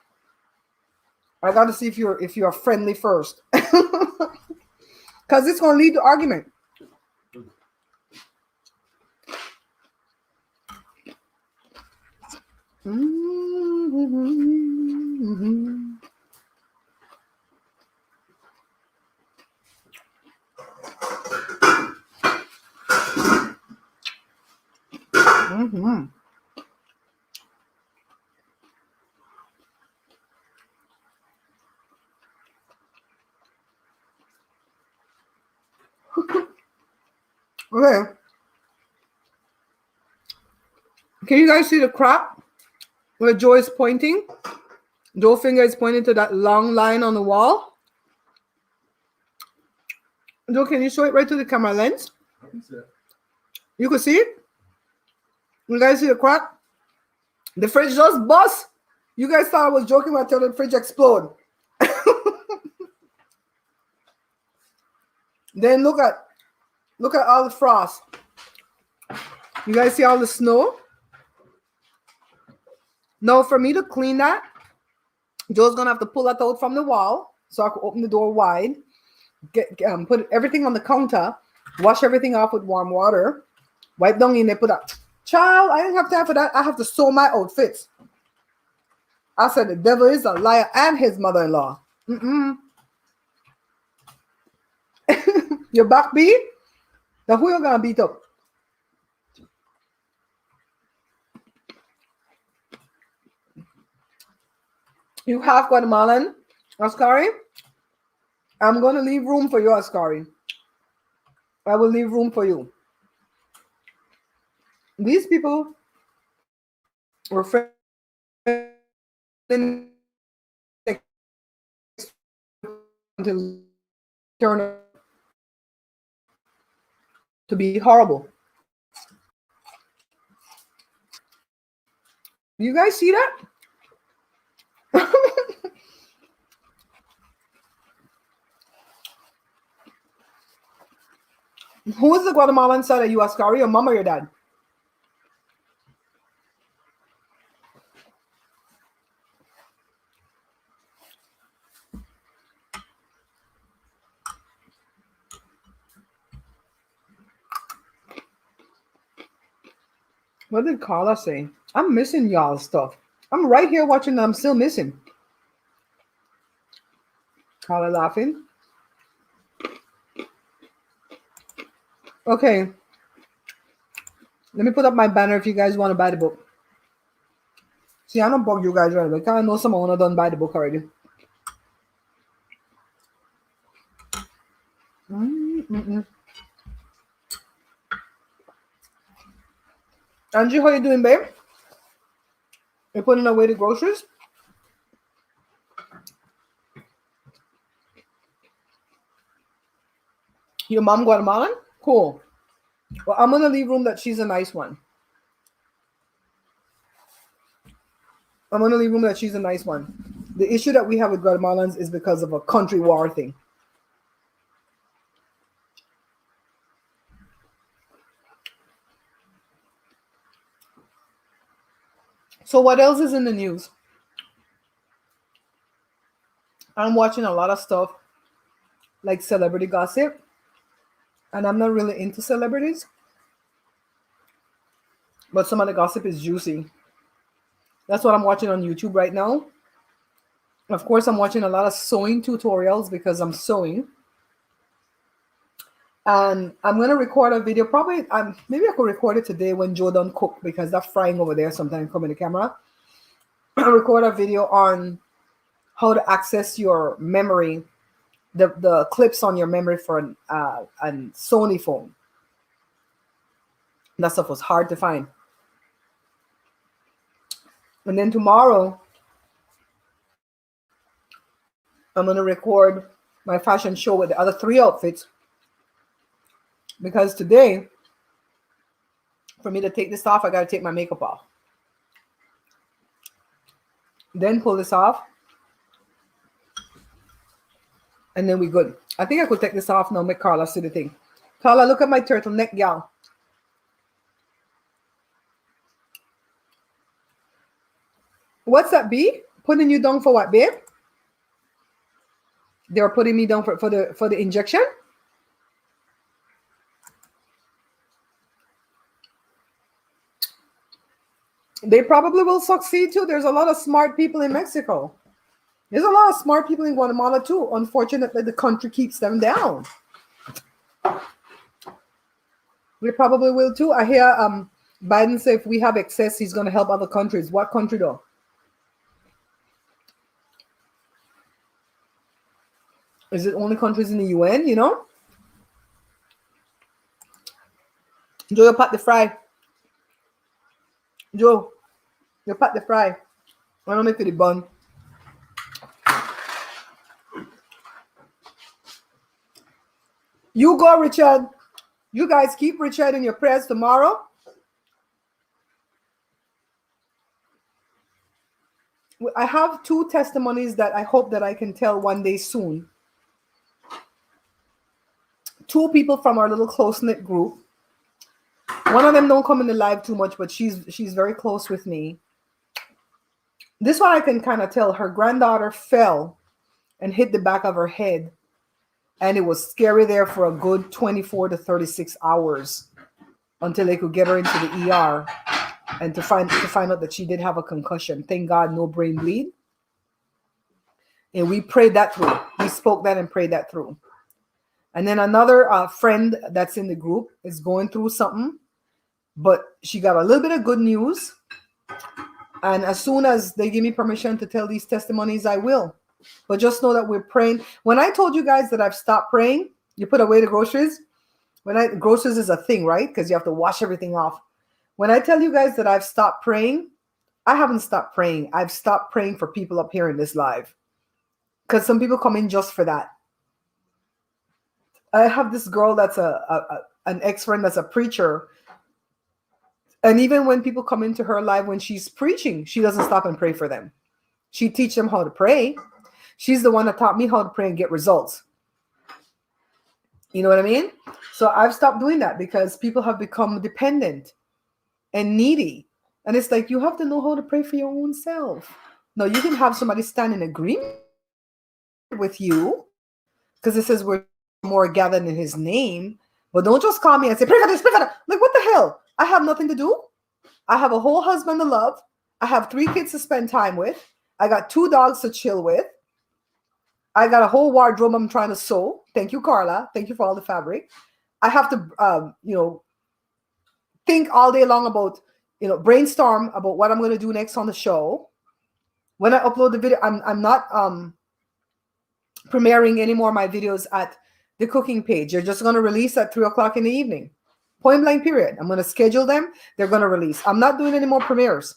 I got to see if you're friendly first, because it's gonna lead to argument. Okay. Can you guys see the crack where Joe is pointing? Joe's finger is pointing to that long line on the wall. Joe, can you show it right to the camera lens? You can see it? You guys see the crack? The fridge just bust. You guys thought I was joking when I told the fridge explode. Then look at all the frost. You guys see all the snow? Now for me to clean that, Joe's gonna have to pull that out from the wall so I can open the door wide, put everything on the counter, wash everything off with warm water, wipe down in there, put that. Child, I didn't have time for that. I have to sew my outfits. I said the devil is a liar and his mother-in-law. Your back beat? Now who you gonna beat up? You half Guatemalan, Ascari? I'm gonna leave room for you, Ascari. I will leave room for you. These people were friends until turn to be horrible. You guys see that? Who is the Guatemalan side of you, Ascari? Your mom or your dad? What did Carla say? I'm missing y'all's stuff. I'm right here watching and I'm still missing. Carla laughing. Okay. Let me put up my banner if you guys want to buy the book. See, I don't bug you guys right away. I know someone done buy the book already. Angie, how you doing, babe? You putting away the groceries? Your mom Guatemalan? Cool. Well, I'm gonna leave room that she's a nice one. I'm gonna leave room that she's a nice one. The issue that we have with Guatemalans is because of a country war thing. So what else is in the news? I'm watching a lot of stuff like celebrity gossip, and I'm not really into celebrities, but some of the gossip is juicy. That's what I'm watching on YouTube right now. Of course, I'm watching a lot of sewing tutorials because I'm sewing. And I'm going to record a video. Probably, maybe I could record it today when Joe done cook because that's frying over there sometimes come in the camera. I'll record a video on how to access your memory, the clips on your memory for a Sony phone. That stuff was hard to find. And then tomorrow, I'm going to record my fashion show with the other 3 outfits. Because today, for me to take this off, I got to take my makeup off. Then pull this off. And then we good. I think I could take this off now, make Carla see the thing. Carla, look at my turtleneck, y'all. What's that, B? Putting you down for what, babe? They're putting me down for the injection? They probably will succeed too. There's a lot of smart people in Mexico. There's a lot of smart people in Guatemala too. Unfortunately, the country keeps them down. We probably will too. I hear Biden say if we have excess, he's going to help other countries. What country though? Is it only countries in the UN, you know? Joe, you pat the fry. Joe, you pat the fry. I don't make it the bun. You go, Richard. You guys keep Richard in your prayers tomorrow. I have 2 testimonies that I hope that I can tell one day soon. 2 people from our little close-knit group. One of them don't come in the live too much, but she's very close with me. This one I can kind of tell. Her granddaughter fell and hit the back of her head. And it was scary there for a good 24 to 36 hours until they could get her into the ER and to find out that she did have a concussion. Thank God, no brain bleed. And we prayed that through. We spoke that and prayed that through. And then another friend that's in the group is going through something, but she got a little bit of good news. And as soon as they give me permission to tell these testimonies, I will. But just know that we're praying. When I told you guys that I've stopped praying, you put away the groceries. Groceries is a thing, right? Because you have to wash everything off. When I tell you guys that I've stopped praying, I haven't stopped praying. I've stopped praying for people up here in this live. Because some people come in just for that. I have this girl that's an ex-friend that's a preacher. And even when people come into her live when she's preaching, she doesn't stop and pray for them. She teaches them how to pray. She's the one that taught me how to pray and get results. You know what I mean? So I've stopped doing that because people have become dependent and needy. And it's like, you have to know how to pray for your own self. No, you can have somebody stand in agreement with you because it says we're more gathered in his name. But don't just call me and say, pray for this, pray for that. Like, what the hell? I have nothing to do. I have a whole husband to love. I have 3 kids to spend time with. I got 2 dogs to chill with. I got a whole wardrobe I'm trying to sew. Thank you, Carla. Thank you for all the fabric. I have to, think all day long about, brainstorm about what I'm going to do next on the show. When I upload the video, I'm not premiering any more of my videos at the cooking page. They're just going to release at 3:00 in the evening. Point blank period. I'm going to schedule them. They're going to release. I'm not doing any more premieres.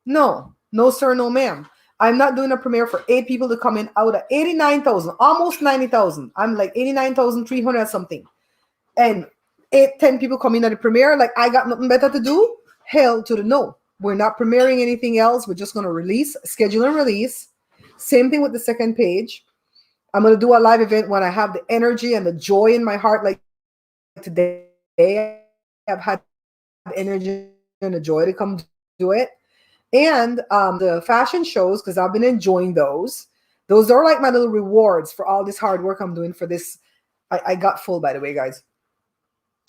No, sir, no, ma'am. I'm not doing a premiere for 8 people to come in out of 89,000, almost 90,000. I'm like 89,300 something. And 10 people come in at the premiere. Like, I got nothing better to do. Hell to the no. We're not premiering anything else. We're just going to release, schedule and release. Same thing with the second page. I'm going to do a live event when I have the energy and the joy in my heart. Like today, I've had the energy and the joy to come do it. And the fashion shows, because I've been enjoying those. Those are like my little rewards for all this hard work I'm doing for this. I got full, by the way, guys.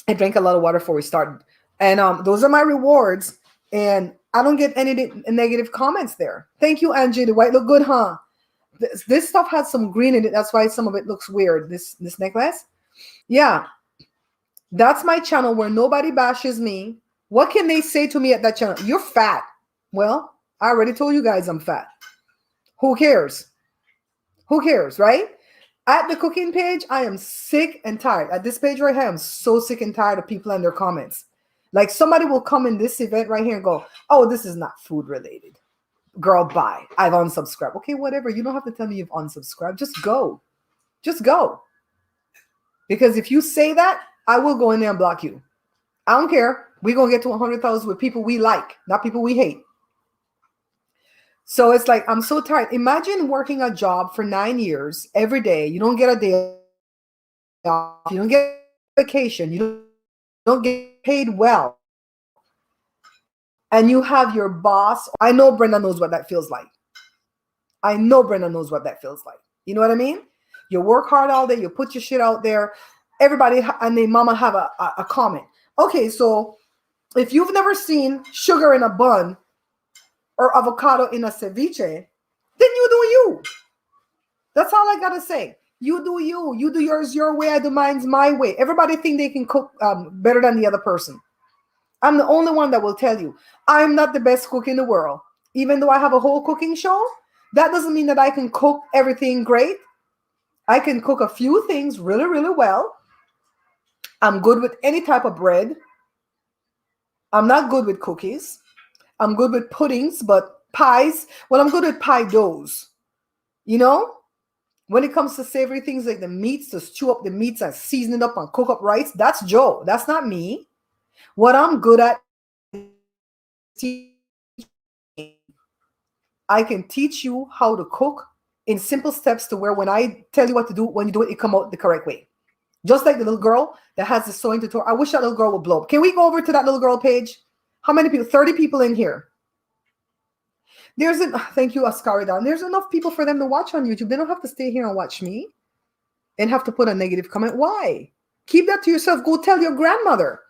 I drank a lot of water before we started. And those are my rewards. And I don't get any negative comments there. Thank you, Angie. The white look good, huh? This stuff has some green in it. That's why some of it looks weird. This necklace. Yeah. That's my channel where nobody bashes me. What can they say to me at that channel? You're fat. Well, I already told you guys I'm fat. Who cares? Who cares, right? At the cooking page, I am sick and tired. At this page right here, I'm so sick and tired of people and their comments. Like, somebody will come in this event right here and go, oh, this is not food related. Girl, bye. I've unsubscribed. Okay, whatever. You don't have to tell me you've unsubscribed. Just go. Just go. Because if you say that, I will go in there and block you. I don't care. We're going to get to 100,000 with people we like, not people we hate. So it's like, I'm so tired. Imagine working a job for 9 years every day. You don't get a day off. You don't get vacation. You don't get paid well. And you have your boss. I know Brenda knows what that feels like. I know Brenda knows what that feels like. You know what I mean? You work hard all day. You put your shit out there. Everybody and their mama have a comment. Okay, so if you've never seen sugar in a bun or avocado in a ceviche, then you do you. That's all I gotta say. You do you. You do yours your way. I do mine's my way. Everybody think they can cook better than the other person. I'm the only one that will tell you I'm not the best cook in the world. Even though I have a whole cooking show, that doesn't mean that I can cook everything great. I can cook a few things really, really well. I'm good with any type of bread. I'm not good with cookies. I'm good with puddings, but pies, well, I'm good with pie doughs. You know, when it comes to savory things like the meats, to stew up the meats and season it up and cook up rice, that's Joe. That's not me. What I'm good at, I can teach you how to cook in simple steps to where when I tell you what to do, when you do it, it come out the correct way. Just like the little girl that has the sewing tutorial. I wish that little girl would blow up. Can we go over to that little girl page? How many people? 30 people in here. Thank you, Ascaridan. There's enough people for them to watch on YouTube. They don't have to stay here and watch me and have to put a negative comment. Why? Keep that to yourself. Go tell your grandmother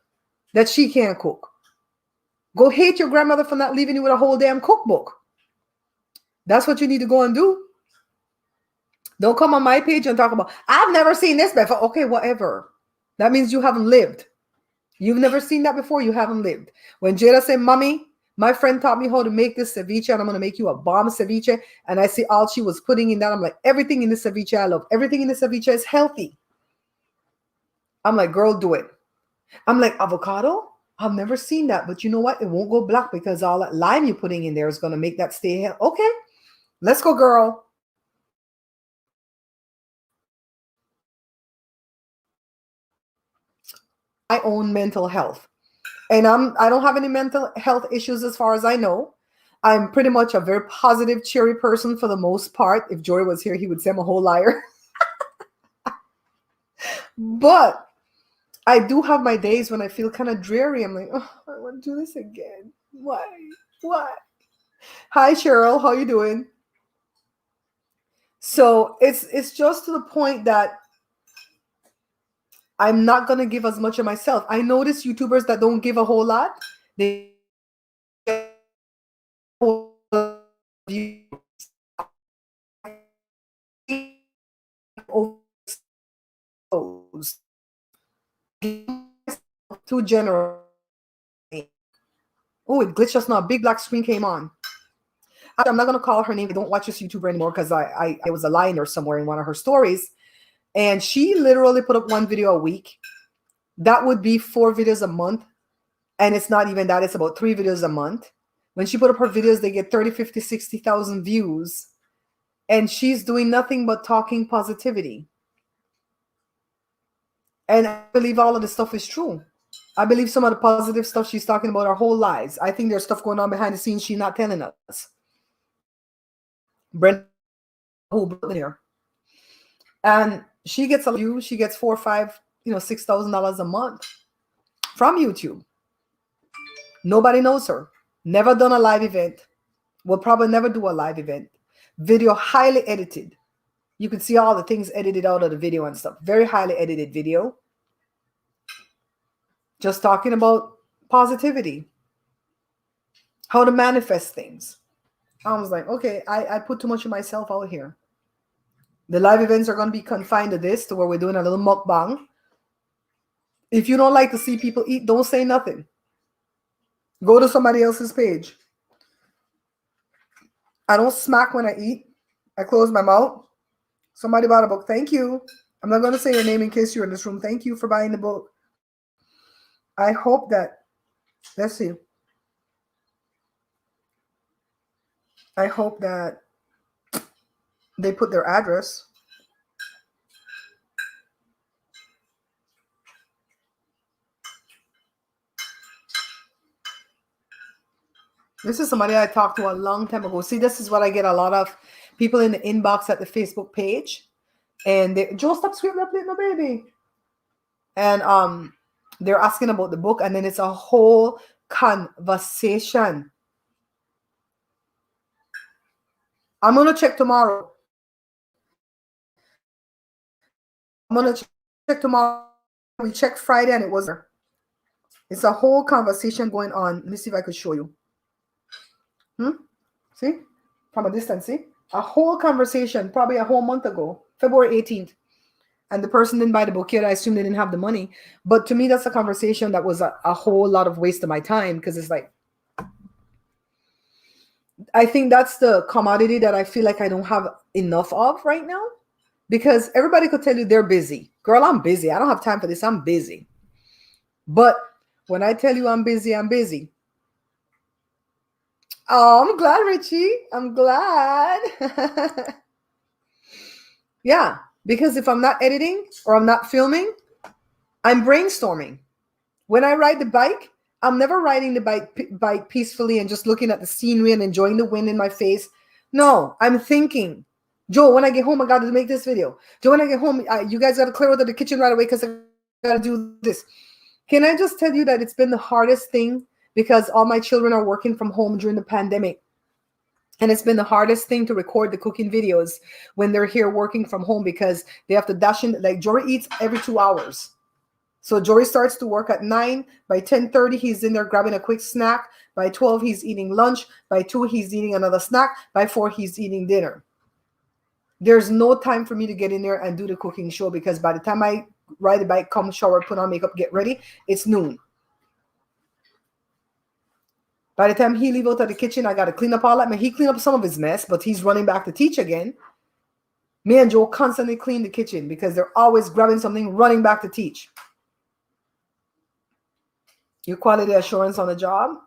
that she can't cook. Go hate your grandmother for not leaving you with a whole damn cookbook. That's what you need to go and do. Don't come on my page and talk about, I've never seen this before. Okay, whatever. That means you haven't lived. You've never seen that before. You haven't lived. When Jada said, Mommy, my friend taught me how to make this ceviche and I'm going to make you a bomb ceviche. And I see all she was putting in that. I'm like, everything in the ceviche I love. Everything in the ceviche is healthy. I'm like, girl, do it. I'm like, avocado? I've never seen that. But you know what? It won't go black because all that lime you're putting in there is going to make that stay healthy. Okay, let's go, girl. My own mental health. And I don't have any mental health issues as far as I know. I'm pretty much a very positive, cheery person for the most part. If Jory was here, he would say I'm a whole liar. But I do have my days when I feel kind of dreary. I'm like, oh, I want to do this again. Why? Why? Hi, Cheryl. How you doing? So it's just to the point that I'm not going to give as much of myself. I notice YouTubers that don't give a whole lot. They too general. Oh, it glitched just now. A big black screen came on. I'm not gonna call her name. I don't watch this YouTuber anymore because I was a line or somewhere in one of her stories, and she literally put up one video a week. That would be 4 videos a month, and it's not even that. It's about 3 videos a month. When she put up her videos, they get 30, 50, 60,000 views, and she's doing nothing but talking positivity. And I believe all of this stuff is true. I believe some of the positive stuff she's talking about our whole lives. I think there's stuff going on behind the scenes she's not telling us. Brenda, who here, and she gets a view. She gets $4, $5, $6,000 a month from YouTube. Nobody knows her. Never done a live event. Will probably never do a live event. Video highly edited. You can see all the things edited out of the video and stuff. Very highly edited video. Just talking about positivity. How to manifest things. I was like, okay, I put too much of myself out here. The live events are going to be confined to this, to where we're doing a little mukbang. If you don't like to see people eat, don't say nothing. Go to somebody else's page. I don't smack when I eat. I close my mouth. Somebody bought a book. Thank you. I'm not going to say your name in case you're in this room. Thank you for buying the book. I hope that, let's see. I hope that they put their address. This is somebody I talked to a long time ago. See, this is what I get a lot of people in the inbox at the Facebook page. And they, Joe, stop screaming up, no baby. And they're asking about the book, and then it's a whole conversation. I'm gonna check tomorrow. We checked Friday and it was there. It's a whole conversation going on. Let me see if I could show you. See? From a distance, see? A whole conversation, probably a whole month ago, February 18th. And the person didn't buy the book yet. I assume they didn't have the money. But to me, that's a conversation that was a whole lot of waste of my time, because it's like, I think that's the commodity that I feel like I don't have enough of right now, because everybody could tell you they're busy. Girl, I'm busy. I don't have time for this. I'm busy. But when I tell you I'm busy, I'm busy. Oh, I'm glad, Richie. I'm glad. Yeah, because if I'm not editing or I'm not filming, I'm brainstorming. When I ride the bike, I'm never riding the bike peacefully and just looking at the scenery and enjoying the wind in my face. No, I'm thinking, Joe, when I get home, I got to make this video. Joe, when I get home, you guys got to clear out of the kitchen right away because I got to do this. Can I just tell you that it's been the hardest thing, because all my children are working from home during the pandemic. And it's been the hardest thing to record the cooking videos when they're here working from home, because they have to dash in. Like, Jory eats every 2 hours. So Jory starts to work at 9. By 10:30, he's in there grabbing a quick snack. By 12, he's eating lunch. By 2, he's eating another snack. By 4, he's eating dinner. There's no time for me to get in there and do the cooking show, because by the time I ride the bike, come shower, put on makeup, get ready, it's noon. By the time he leave out of the kitchen, I got to clean up all that. He cleaned up some of his mess, but he's running back to teach again. Me and Joe constantly clean the kitchen because they're always grabbing something, running back to teach. Your quality assurance on the job?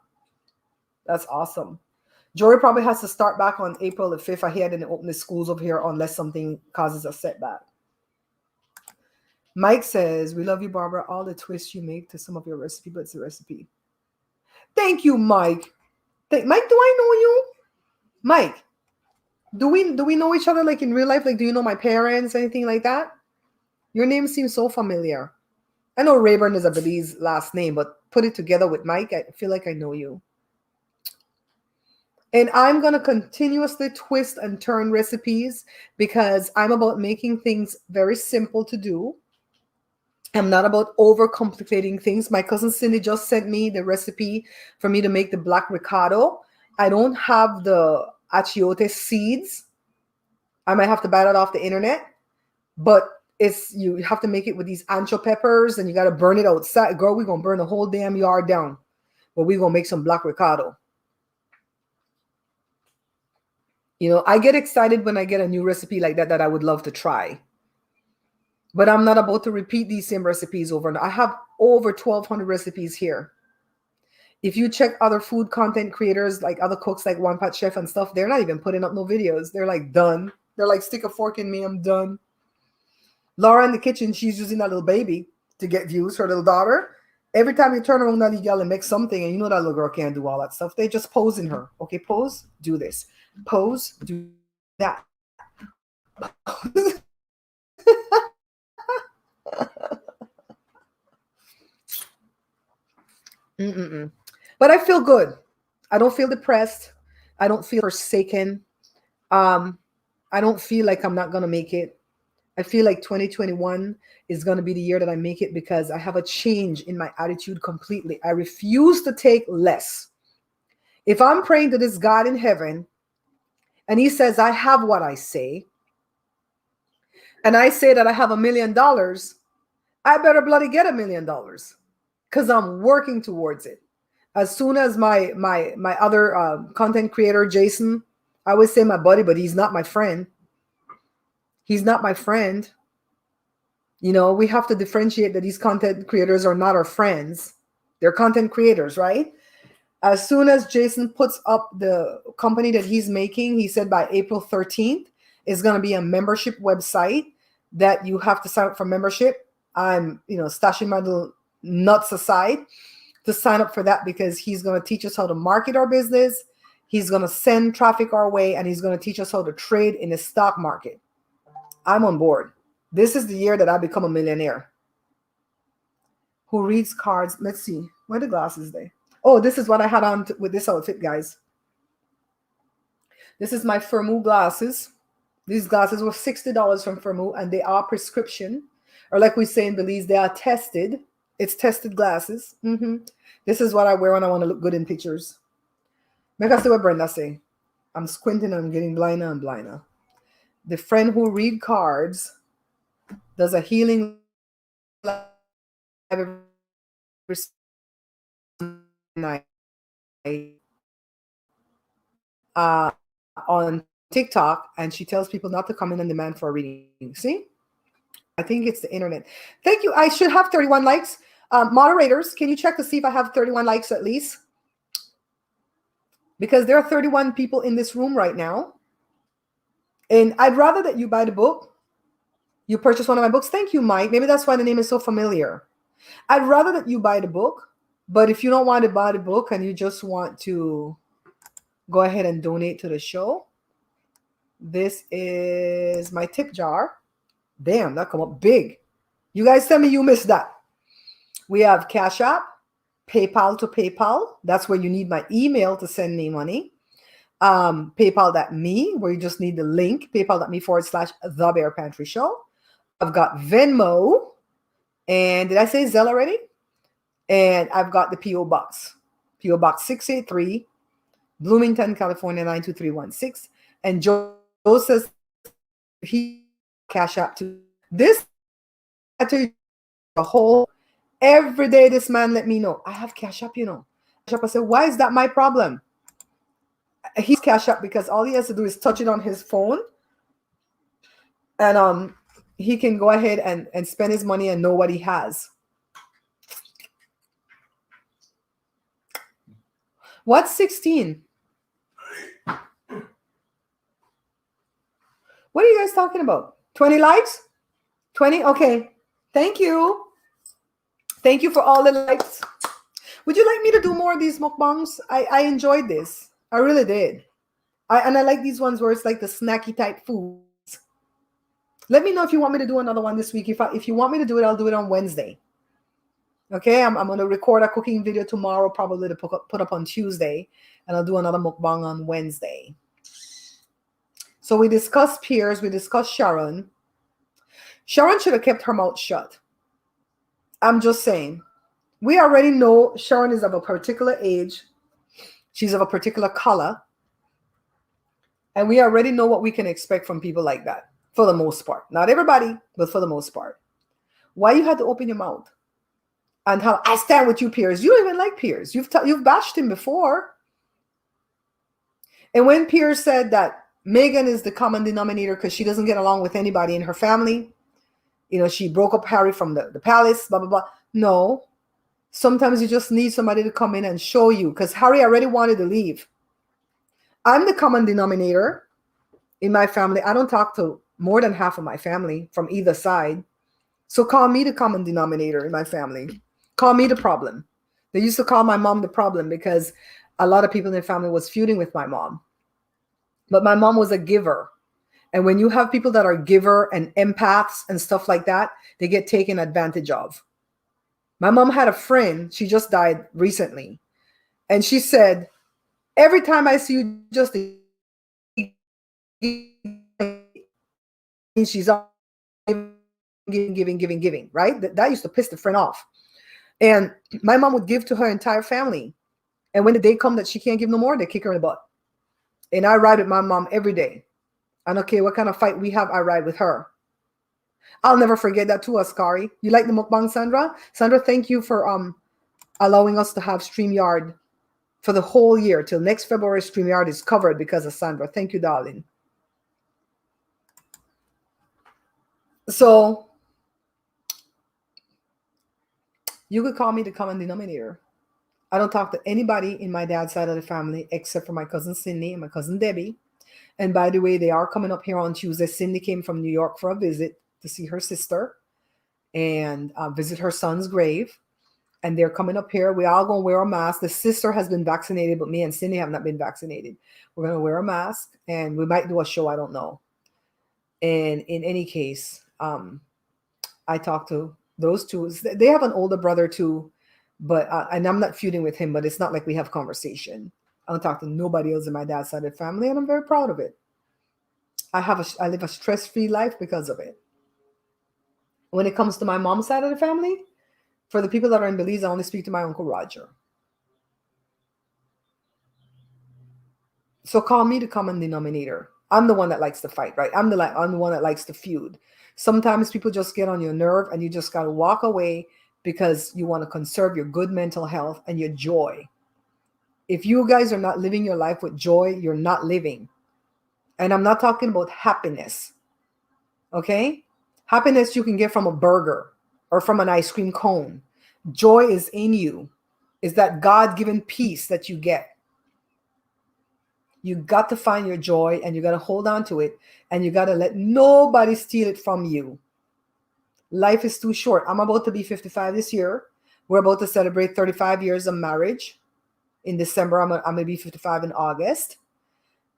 That's awesome. Jory probably has to start back on April the 5th. I hear they didn't open the schools over here unless something causes a setback. Mike says, we love you, Barbara. All the twists you make to some of your recipe, but it's a recipe. Thank you, Mike. Mike, do I know you? Mike, do we know each other like in real life? Like, do you know my parents, anything like that? Your name seems so familiar. I know Rayburn is a Belize last name, but put it together with Mike, I feel like I know you. And I'm going to continuously twist and turn recipes, because I'm about making things very simple to do. I'm not about overcomplicating things. My cousin Cindy just sent me the recipe for me to make the black ricotta. I don't have the achiote seeds. I might have to buy that off the internet. But you have to make it with these ancho peppers, and you got to burn it outside. Girl, we're gonna burn the whole damn yard down, but we're gonna make some black ricotta. You know, I get excited when I get a new recipe like that I would love to try. But I'm not about to repeat these same recipes over and over. I have over 1,200 recipes here. If you check other food content creators, like other cooks like One Pot Chef and stuff, they're not even putting up no videos. They're like, done. They're like, stick a fork in me, I'm done. Laura in the kitchen, she's using that little baby to get views, her little daughter. Every time you turn around that little girl and make something, and you know that little girl can't do all that stuff, they just pose in her. Okay, pose, do this. Pose, do that. But I feel good. I don't feel depressed. I don't feel forsaken. I don't feel like I'm not going to make it. I feel like 2021 is going to be the year that I make it, because I have a change in my attitude completely. I refuse to take less. If I'm praying to this God in heaven and he says, I have what I say, and I say that I have $1 million, I better bloody get $1 million, because I'm working towards it. As soon as my other content creator, Jason, I always say my buddy, but he's not my friend. He's not my friend. You know, we have to differentiate that these content creators are not our friends. They're content creators, right? As soon as Jason puts up the company that he's making, he said by April 13th, is going to be a membership website that you have to sign up for membership. I'm, stashing my little nuts aside to sign up for that, because he's going to teach us how to market our business. He's going to send traffic our way, and he's going to teach us how to trade in the stock market. I'm on board. This is the year that I become a millionaire. Who reads cards? Let's see. Where are the glasses they? Oh, this is what I had on with this outfit, guys. This is my Firmoo glasses. These glasses were $60 from Firmoo, and they are prescription. Or like we say in Belize, they are tested. It's tested glasses. This is what I wear when I want to look good in pictures. Make us see what Brenda say. I'm squinting and I'm getting blinder and blinder. The friend who read cards does a healing night on TikTok, and she tells people not to come in on demand for a reading. See? I think it's the internet. Thank you. I should have 31 likes. Moderators, can you check to see if I have 31 likes at least? Because there are 31 people in this room right now. And I'd rather that you buy the book. You purchase one of my books. Thank you, Mike. Maybe that's why the name is so familiar. I'd rather that you buy the book. But if you don't want to buy the book and you just want to go ahead and donate to the show, this is my tip jar. Damn, that come up big. You guys tell me you missed that. We have Cash App, PayPal to PayPal. That's where you need my email to send me money. PayPal.me, where you just need the link, PayPal.me/The Bear Pantry Show. I've got Venmo. And did I say Zelle already? And I've got the P.O. Box. P.O. Box 683, Bloomington, California, 92316. And Joe says he Cash App to this. I tell you the whole every day this man let me know I have Cash App, Cash App. I said, why is that my problem? He's Cash App because all he has to do is touch it on his phone, and he can go ahead and spend his money and know what he has. What's 16? What are you guys talking about? 20 likes? 20? Okay. Thank you. Thank you for all the likes. Would you like me to do more of these mukbangs? I enjoyed this. I really did. I like these ones where it's like the snacky type foods. Let me know if you want me to do another one this week. If you want me to do it, I'll do it on Wednesday. Okay, I'm going to record a cooking video tomorrow, probably to put up on Tuesday. And I'll do another mukbang on Wednesday. So we discussed Piers. We discussed Sharon. Sharon should have kept her mouth shut. I'm just saying. We already know Sharon is of a particular age. She's of a particular color. And we already know what we can expect from people like that. for the most part. Not everybody, but for the most part. Why you had to open your mouth? And how I stand with you, Piers. You don't even like Piers. You've bashed him before. And when Piers said that Megan is the common denominator because she doesn't get along with anybody in her family, she broke up Harry from the palace, blah, blah, blah. No. Sometimes you just need somebody to come in and show you, because Harry already wanted to leave. I'm the common denominator in my family. I don't talk to more than half of my family from either side. So call me the common denominator in my family. Call me the problem. They used to call my mom the problem because a lot of people in the family was feuding with my mom. But my mom was a giver. And when you have people that are giver and empaths and stuff like that, they get taken advantage of. My mom had a friend, she just died recently. And she said, every time I see you, just she's giving, right? That used to piss the friend off. And my mom would give to her entire family. And when the day comes that she can't give no more, they kick her in the butt. And I ride with my mom every day. I don't care what kind of fight we have, I ride with her. I'll never forget that too, Askari. You like the mukbang, Sandra? Sandra, thank you for allowing us to have StreamYard for the whole year. Till next February, StreamYard is covered because of Sandra. Thank you, darling. So you could call me the common denominator. I don't talk to anybody in my dad's side of the family except for my cousin Cindy and my cousin Debbie. And by the way, they are coming up here on Tuesday. Cindy came from New York for a visit to see her sister and visit her son's grave. And they're coming up here. We all going to wear a mask. The sister has been vaccinated, but me and Cindy have not been vaccinated. We're going to wear a mask and we might do a show. I don't know. And in any case, I talked to those two. They have an older brother too, but and I'm not feuding with him, but it's not like we have conversation. I don't talk to nobody else in my dad's side of the family, and I'm very proud of it. I live a stress-free life because of it. When it comes to my mom's side of the family, for the people that are in Belize, I only speak to my Uncle Roger. So call me the common denominator. I'm the one that likes to fight, right? I'm the one that likes to feud. Sometimes people just get on your nerve and you just got to walk away because you want to conserve your good mental health and your joy. If you guys are not living your life with joy, you're not living. And I'm not talking about happiness. Okay? Happiness you can get from a burger or from an ice cream cone. Joy is in you. Is that God-given peace that you get. You got to find your joy and you got to hold on to it and you got to let nobody steal it from you. Life is too short. I'm about to be 55 this year. We're about to celebrate 35 years of marriage. In December, I'm going to be 55 in August.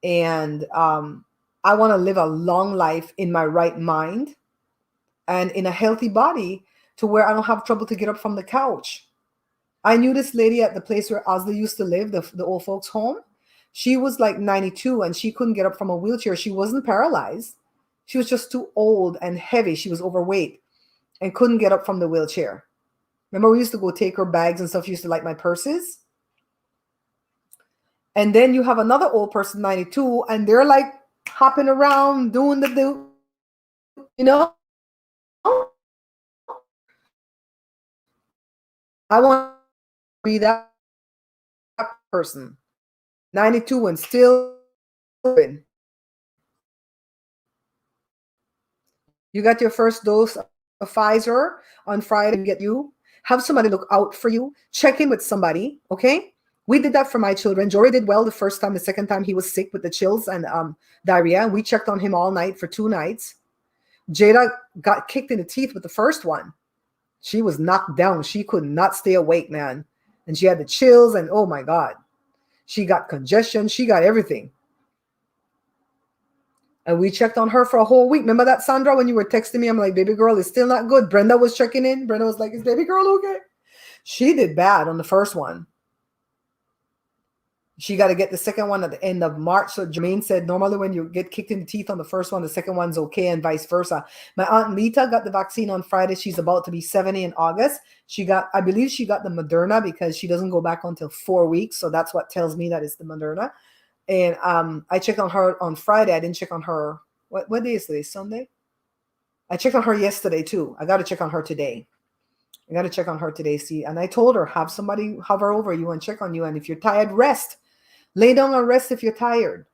And I want to live a long life in my right mind and in a healthy body to where I don't have trouble to get up from the couch. I knew this lady at the place where Osla used to live, the old folks' home. She was like 92 and she couldn't get up from a wheelchair. She wasn't paralyzed. She was just too old and heavy. She was overweight and couldn't get up from the wheelchair. Remember, we used to go take her bags and stuff. She used to like my purses. And then you have another old person, 92, and they're like hopping around, doing the do, you know? I want to be that person. 92 and still open. You got your first dose of Pfizer on Friday and get you. Have somebody look out for you. Check in with somebody, okay? We did that for my children. Jory did well the first time. The second time he was sick with the chills and diarrhea. We checked on him all night for 2 nights. Jada got kicked in the teeth with the first one. She was knocked down. She could not stay awake, man. And she had the chills and oh my God. She got congestion. She got everything. And we checked on her for a whole week. Remember that, Sandra, when you were texting me? I'm like, baby girl is still not good. Brenda was checking in. Brenda was like, is baby girl okay? She did bad on the first one. She got to get the second one at the end of March. So Jermaine said, normally when you get kicked in the teeth on the first one, the second one's okay and vice versa. My Aunt Lita got the vaccine on Friday. She's about to be 70 in August. I believe she got the Moderna because she doesn't go back until 4 weeks. So that's what tells me that it's the Moderna. And I checked on her on Friday. I didn't check on her. What day is today? Sunday? I checked on her yesterday too. I got to check on her today. See, and I told her, have somebody hover over you and check on you. And if you're tired, rest. Lay down and rest if you're tired.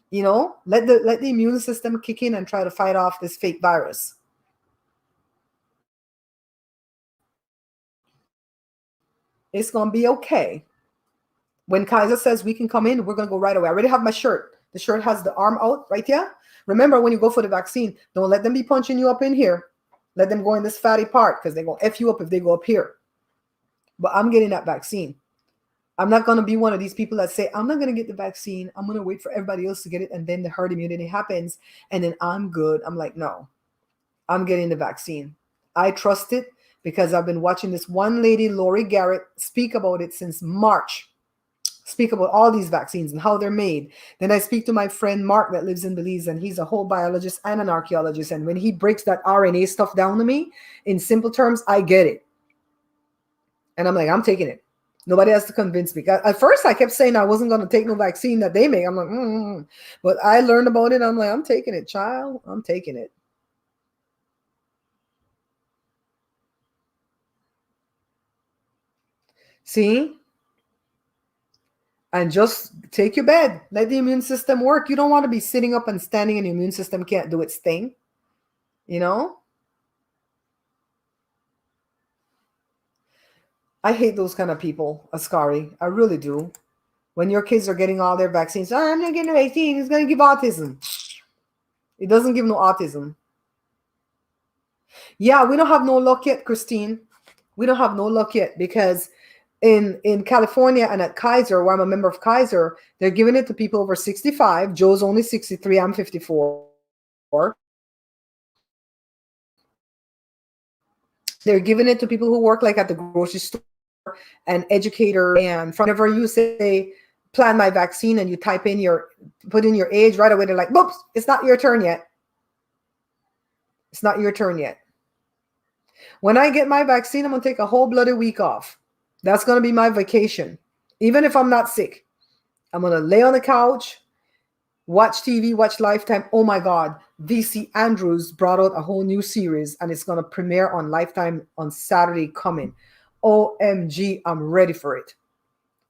You know, let the immune system kick in and try to fight off this fake virus. It's gonna be okay. When Kaiser says we can come in, we're gonna go right away. I already have my shirt. The shirt has the arm out right here. Remember, when you go for the vaccine, don't let them be punching you up in here. Let them go in this fatty part, because they're gonna F you up if they go up here. But I'm getting that vaccine. I'm not gonna be one of these people that say, I'm not gonna get the vaccine. I'm gonna wait for everybody else to get it, and then the herd immunity happens, and then I'm good. I'm like, no, I'm getting the vaccine. I trust it because I've been watching this one lady, Lori Garrett, speak about it since March. Speak about all these vaccines and how they're made. Then I speak to my friend Mark that lives in Belize, and he's a whole biologist and an archaeologist. And when he breaks that RNA stuff down to me in simple terms, I get it. And I'm like, I'm taking it. Nobody has to convince me. At first, I kept saying I wasn't going to take no vaccine that they make. I'm like, But I learned about it. I'm like, I'm taking it, child. I'm taking it. See? And just take your bed. Let the immune system work. You don't want to be sitting up and standing and the immune system can't do its thing. You know? I hate those kind of people, Ascari. I really do. When your kids are getting all their vaccines, I'm not getting a vaccine. It's going to give autism. It doesn't give no autism. Yeah, we don't have no luck yet, Christine. We don't have no luck yet because in California and at Kaiser, where I'm a member of Kaiser, they're giving it to people over 65. Joe's only 63. I'm 54. They're giving it to people who work like at the grocery store, an educator, and whenever you say plan my vaccine and you put in your age right away, they're like, whoops, it's not your turn yet. It's not your turn yet. When I get my vaccine, I'm going to take a whole bloody week off. That's going to be my vacation. Even if I'm not sick, I'm going to lay on the couch, watch TV, watch Lifetime. Oh my God. VC Andrews brought out a whole new series and it's going to premiere on Lifetime on Saturday coming. OMG, I'm ready for it.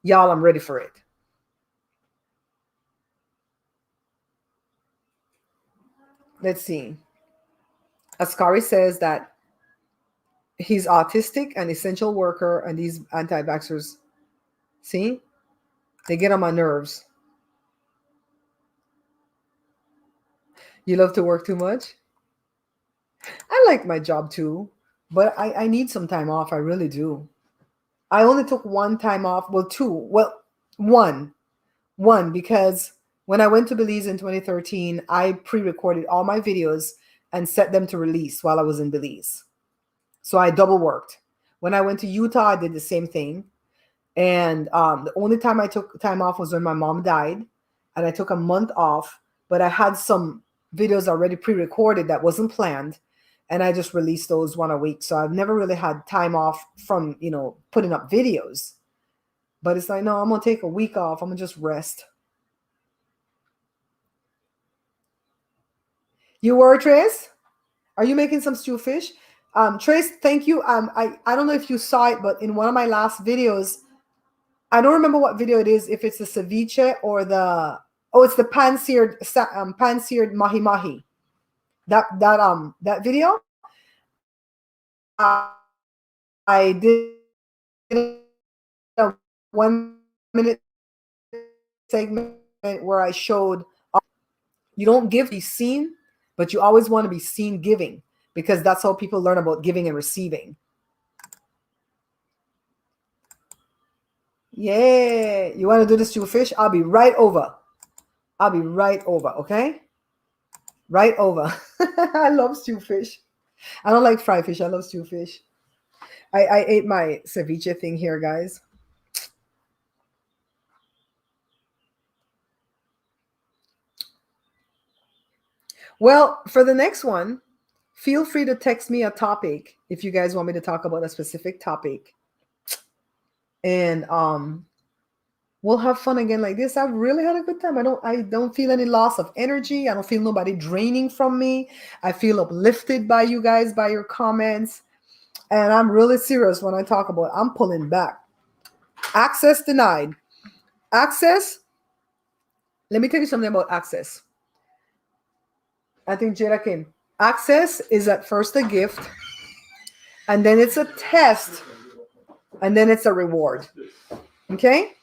Y'all, I'm ready for it. Let's see. Ascari says that he's autistic and essential worker, and these anti-vaxxers, see, they get on my nerves. You love to work too much? I like my job too, but I need some time off. I really do. I only took one time off. Well, two. Well, one, because when I went to Belize in 2013, I pre-recorded all my videos and set them to release while I was in Belize. So I double worked. When I went to Utah, I did the same thing. And the only time I took time off was when my mom died, and I took a month off, but I had some videos already pre-recorded that wasn't planned, and I just released those one a week. So I've never really had time off from, putting up videos. But it's like, no, I'm going to take a week off. I'm going to just rest. You were, Trace? Are you making some stew fish? Trace, thank you. I don't know if you saw it, but in one of my last videos, I don't remember what video it is, if it's the ceviche or it's the pan-seared mahi-mahi. That video, I did a 1-minute segment where I showed you don't give, be seen, but you always want to be seen giving, because that's how people learn about giving and receiving. Yeah, you want to do this to a fish? I'll be right over. Okay? Right over. I love stew fish. I don't like fried fish. I love stew fish. I ate my ceviche thing here, guys. Well, for the next one, feel free to text me a topic if you guys want me to talk about a specific topic. And we'll have fun again like this. I've really had a good time. I don't feel any loss of energy. I don't feel nobody draining from me. I feel uplifted by you guys, by your comments. And I'm really serious when I talk about I'm pulling back. Access denied. Access. Let me tell you something about access. I think Jada came. Access is at first a gift, and then it's a test, and then it's a reward. Okay?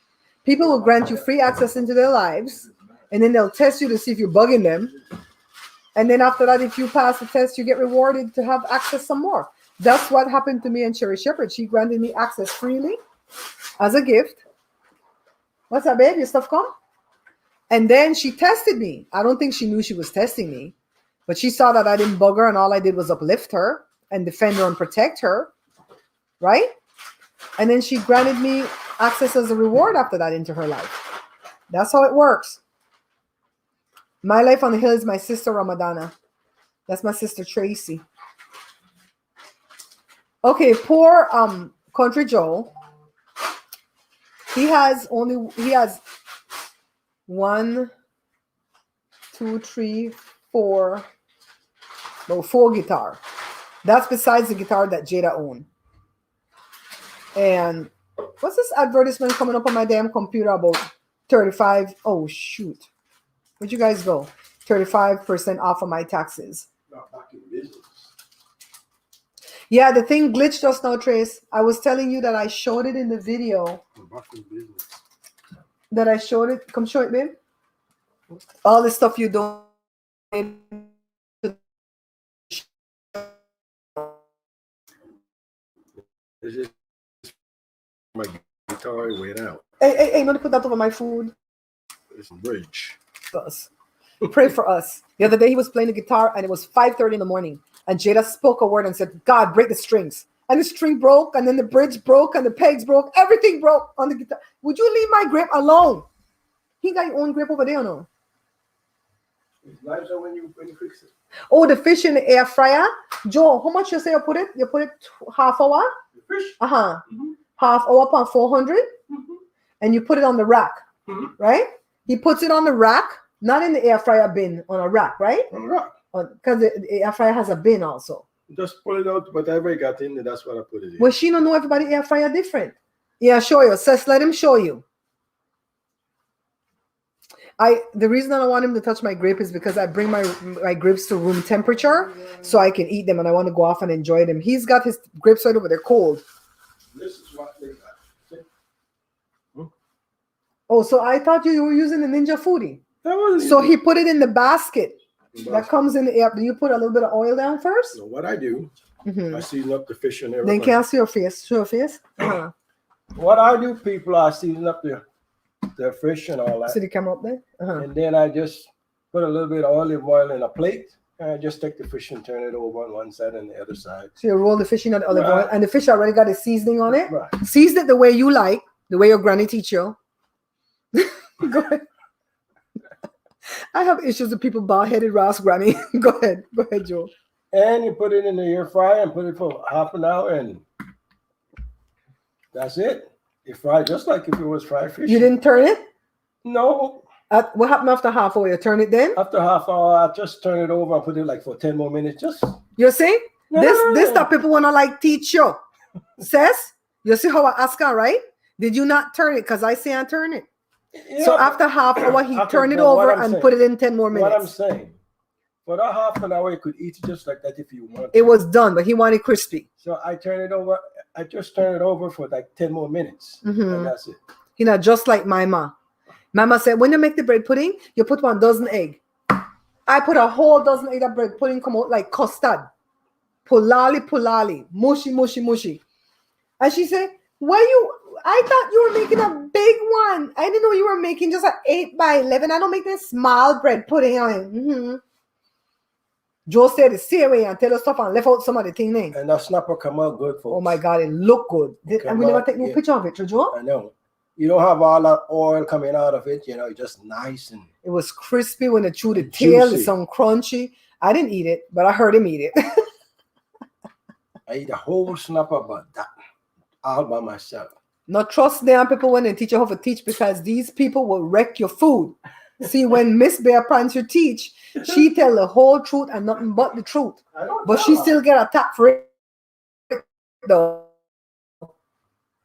People will grant you free access into their lives, and then they'll test you to see if you're bugging them. And then after that, if you pass the test, you get rewarded to have access some more. That's what happened to me and Cherry Shepherd. She granted me access freely as a gift. What's that, babe? Your stuff come? And then she tested me. I don't think she knew she was testing me, but she saw that I didn't bug her and all I did was uplift her and defend her and protect her, right? And then she granted me access as a reward after that into her life. That's how it works. My life on the hill is my sister Ramadana. That's my sister Tracy. Okay, poor Country Joe. He has 1, 2, 3, 4, well, 4 guitar. That's besides the guitar that Jada owned. And what's this advertisement coming up on my damn computer about 35? Oh, shoot. Where'd you guys go? 35% off of my taxes. Not back in business. Yeah, the thing glitched just now, Trace. I was telling you that I showed it in the video. Back in business. That I showed it. Come show it, babe. All the stuff you don't. It's just my guitar went out. Hey, not to put that over my food. It's a bridge. Us. Pray for us. The other day he was playing the guitar and it was 5:30 in the morning. And Jada spoke a word and said, God, break the strings. And the string broke, and then the bridge broke, and the pegs broke. Everything broke on the guitar. Would you leave my grape alone? He got your own grape over there or no? It's nicer when you fix it. Oh, the fish in the air fryer. Joe, how much you say you put it? You put it half hour? The fish? Uh-huh. Mm-hmm. Half hour upon 400? Mm-hmm. And you put it on the rack, Mm-hmm. right? He puts it on the rack, not in the air fryer bin, on a rack, right? On the rack. Because the air fryer has a bin also. Just pull it out, whatever I got in there, that's what I put it in. Well, she don't know everybody air fryer different. Yeah, show you. Sis, let him show you. The reason I don't want him to touch my grape is because I bring my grapes to room temperature so I can eat them, and I want to go off and enjoy them. He's got his grapes right over there cold. This is what they got. Oh, so I thought you were using the Ninja Foodie. That wasn't So easy. he put it in the basket that comes in the air. Do you put a little bit of oil down first? So what I do, Mm-hmm. I season up the fish and Then everything. can I see your face? Show your face. Uh-huh. What I do, people, I season up the fish and all that. See the camera up there? Uh-huh. And then I just put a little bit of olive oil in a plate. And I just take the fish and turn it over on one side and the other side. So you roll the fish in the olive Right. oil, and the fish already got a seasoning on it. Right. Season it the way you like, the way your granny teach you. Go ahead. I have issues with people bald-headed Ross granny. Go ahead, Joe. And you put it in the air fryer and put it for half an hour, and that's it. You fry just like if it was fried fish. You didn't turn it? No. What happened after half hour? You turn it then? After half hour, I just turn it over and put it like for 10 more minutes. Just You see? No. This that people wanna like teach you. Says, you see how I ask her, right? Did you not turn it? Because I say I turn it. Yeah, So after half hour, he Okay, turned it but what over I'm and saying- put it in 10 more what I'm minutes. saying, for that half an hour, you could eat it just like that if you want. It was done, but he wanted crispy. So I turn it over. I just turn it over for like 10 more minutes, Mhm. and that's it. You know, just like my ma. Mama said, when you make the bread pudding, you put 1 dozen egg. I put a whole dozen egg. That bread pudding come out like custard. Pulali, mushy, mushy, mushy. And she said, I thought you were making a big one. I didn't know you were making just an 8 by 11. I don't make this small bread pudding on it. Mm-hmm. Joe said to stay away and tell us stuff and left out some of the thing there. And that snapper come out good, folks. Oh my God, it looked good. And we never take no yeah. picture of it, Joe. I know. You don't have all that oil coming out of it. You know, it's just nice and It was crispy when it chewed the tail. juicy. It's some crunchy. I didn't eat it, but I heard him eat it. I eat a whole snapper, but that all by myself. Not trust them people when they teach you how to teach, because these people will wreck your food. See, when Miss Bear Prancer teach, she tell the whole truth and nothing but the truth. But she still get attacked for it, though.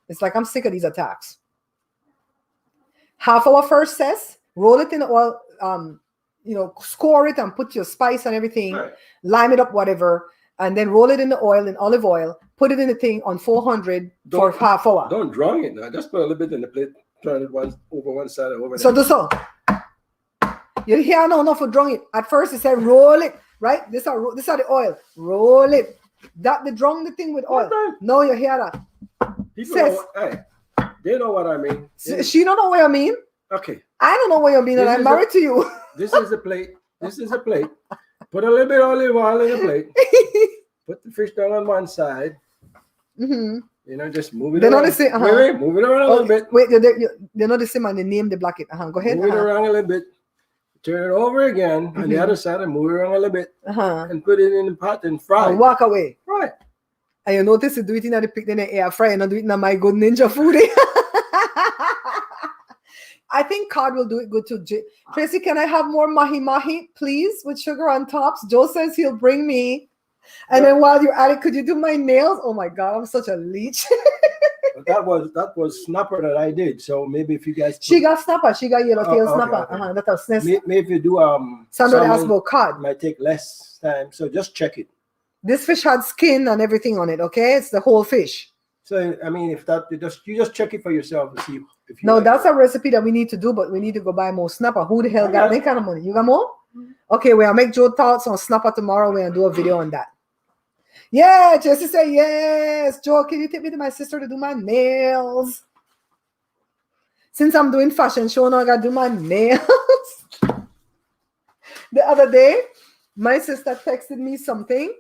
It's like, I'm sick of these attacks. Half our first says, roll it in the oil, score it and put your spice and everything, right. Lime it up, whatever, and then roll it in the oil, in olive oil, put it in the thing on 400 for half hour. Don't drown it now. Just put a little bit in the plate, turn it over one side over so there. So you hear no enough for drown it. At first it said roll it, right? This are the oil. Roll it. That the drown the thing with oil. No, you hear that. People they know what I mean. She don't know what I mean. Okay. I don't know what you mean, and I'm married to you. This is a plate. This is a plate. Put a little bit of olive oil in the plate. Put the fish down on one side. Mm-hmm. Just move it around. Wait, move it around a little bit. Wait, they're not the same, and they name the blacket. Go ahead. Move it around a little bit. Turn it over again on the other side and move it around a little bit. And put it in the pot and fry. And walk away. Right. And you notice you do it in the pick, then the air fry, and not do it in my good ninja food. I think cod will do it good too. Tracy, can I have more mahi-mahi, please, with sugar on tops? Joe says he'll bring me. And then while you're at it, could you do my nails? Oh my God, I'm such a leech. But that was snapper that I did. So maybe if you guys she got snapper, she got yellowtail snapper. Okay. That was maybe if you do somebody asked about cod. Might take less time. So just check it. This fish had skin and everything on it, okay? It's the whole fish. So I mean, if that you just check it for yourself and see if you no, that's a recipe that we need to do, but we need to go buy more snapper. Who the hell got that kind of money? You got more? Okay, we'll make Joe thoughts on snapper tomorrow. We'll do a video on that. Yeah, Jesse said yes. Joe, can you take me to my sister to do my nails? Since I'm doing fashion show now, I gotta do my nails. The other day, my sister texted me something,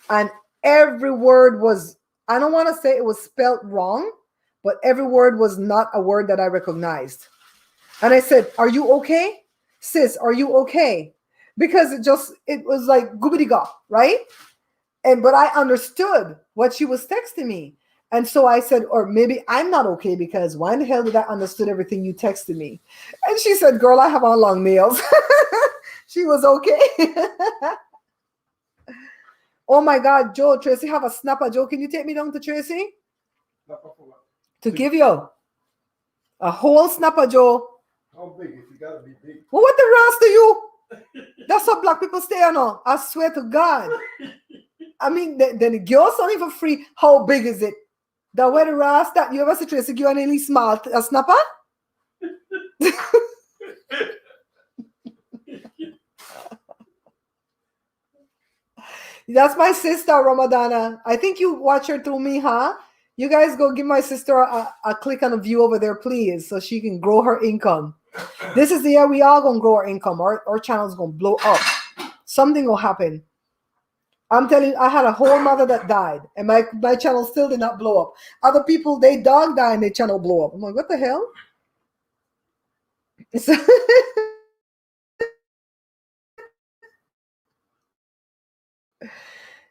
and every word was, I don't want to say it was spelled wrong, but every word was not a word that I recognized. And I said, are you okay? Sis, are you okay? Because it was like goobity-gop, right? But I understood what she was texting me. And so I said, or maybe I'm not okay, because why in the hell did I understood everything you texted me? And she said, girl, I have on long nails. She was okay. Oh my God, Joe, Tracy have a snapper. Joe, can you take me down to Tracy? To give you a whole snapper, Joe. How big? If you gotta be big. Well, what the rest of you? That's what black people stay on. I swear to God. I mean, then the girls don't even free. How big is it? The way the rest that you ever see Tracy give an really small a snapper? That's my sister, Ramadana. I think you watch her through me, huh? You guys go give my sister a click on a view over there, please, so she can grow her income. This is the year we all gonna grow our income. Our channel's gonna blow up. Something will happen. I'm telling you, I had a whole mother that died, and my channel still did not blow up. Other people, they dog die and their channel blow up. I'm like, what the hell?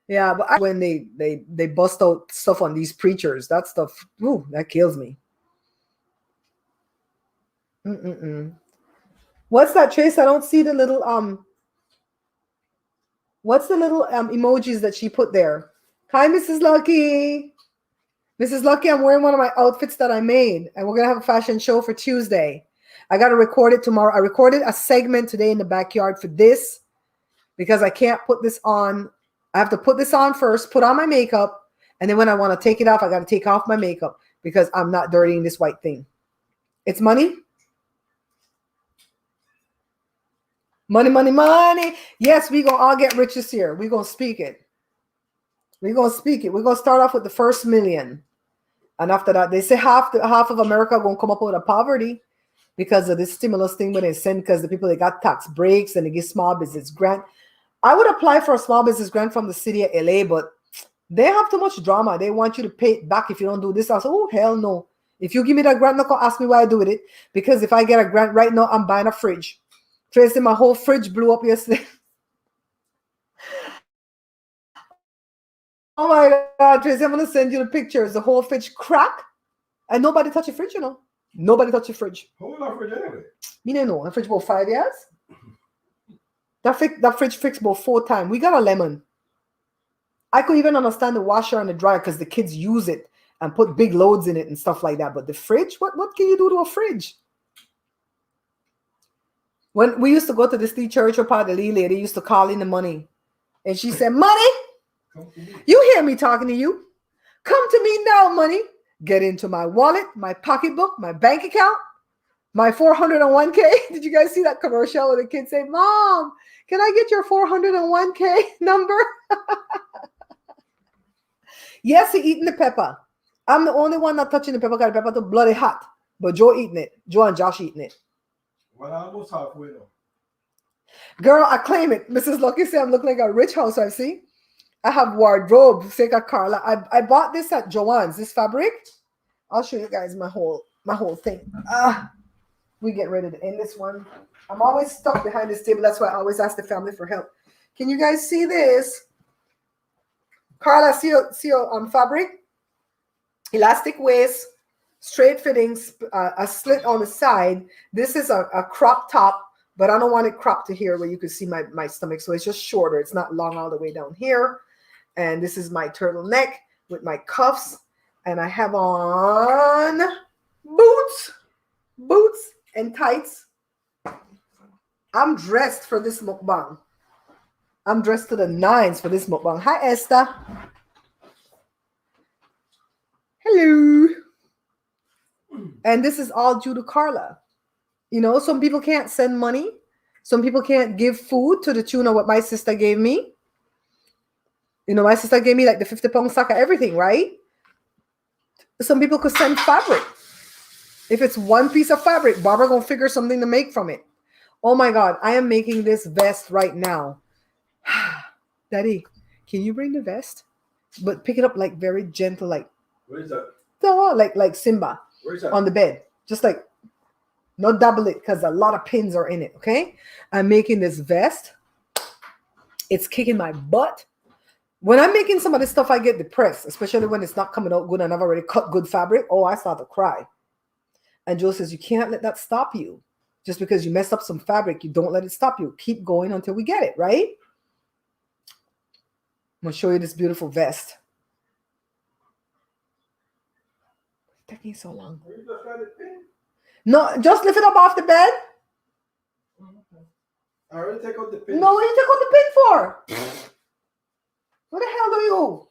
Yeah, but when they bust out stuff on these preachers, that stuff, ooh, that kills me. What's that, Trace? I don't see the little what's the little emojis that she put there? Hi, Mrs. Lucky. Mrs. Lucky, I'm wearing one of my outfits that I made, and we're gonna have a fashion show for Tuesday. I gotta record it tomorrow. I recorded a segment today in the backyard for this because I can't put this on. I have to put this on first, put on my makeup, and then when I want to take it off, I got to take off my makeup because I'm not dirtying this white thing. It's money. Money, money, money. Yes, we're going to all get rich this year. We're going to speak it. We're going to speak it. We're going to start off with the first million. And after that, they say half of America going to come up with a poverty because of this stimulus thing when they send, because the people, they got tax breaks and they give small business grant. I would apply for a small business grant from the city of LA, but they have too much drama. They want you to pay it back if you don't do this. I said, oh, hell no. If you give me that grant, not gonna ask me why I do with it. Because if I get a grant right now, I'm buying a fridge. Tracy, my whole fridge blew up yesterday. Oh my God, Tracy, I'm gonna send you the pictures. The whole fridge cracked. And nobody touch the fridge, you know. Nobody touch the fridge. How old our fridge anyway? Me don't know. The fridge about 5 years. That fridge fixed about 4 times. We got a lemon. I could even understand the washer and the dryer because the kids use it and put big loads in it and stuff like that. But the fridge, what can you do to a fridge? When we used to go to this church or part, the lady used to call in the money. And she said, money? You hear me talking to you? Come to me now, money. Get into my wallet, my pocketbook, my bank account, my 401k. Did you guys see that commercial where the kids say, Mom, can I get your 401k number? Yes, he eating the pepper. I'm the only one not touching the pepper because the pepper too bloody hot. But Joe eating it. Joe and Josh eating it. Well, I almost halfway though. Girl, I claim it. Mrs. Lucky said I'm looking like a rich housewife. See? I have wardrobe. Say Carla. I bought this at Joann's. This fabric. I'll show you guys my whole thing. We get ready to end this one. I'm always stuck behind this table. That's why I always ask the family for help. Can you guys see this? Carla, see your fabric? Elastic waist, straight fittings, a slit on the side. This is a crop top, but I don't want it cropped to here where you can see my stomach. So it's just shorter. It's not long all the way down here. And this is my turtleneck with my cuffs. And I have on boots and tights. I'm dressed for this mukbang. I'm dressed to the nines for this mukbang. Hi, Esther. Hello. And this is all due to Carla. You know, some people can't send money. Some people can't give food to the tune of what my sister gave me. You know, my sister gave me like the 50-pound sack of everything, right? Some people could send fabric. If it's one piece of fabric, Barbara gonna figure something to make from it. Oh my God, I am making this vest right now. Daddy, can you bring the vest? But pick it up like very gentle, like. Where is that? Like Simba. Where is that? On the bed. Just like, not double it because a lot of pins are in it, okay? I'm making this vest. It's kicking my butt. When I'm making some of this stuff, I get depressed, especially when it's not coming out good and I've already cut good fabric. Oh, I start to cry. And Joe says, you can't let that stop you. Just because you messed up some fabric, you don't let it stop you. Keep going until we get it, right? I'm going to show you this beautiful vest. It's taking so long. No, just lift it up off the bed. I already take out the pin. No, what do you take out the pin for? What the hell are you?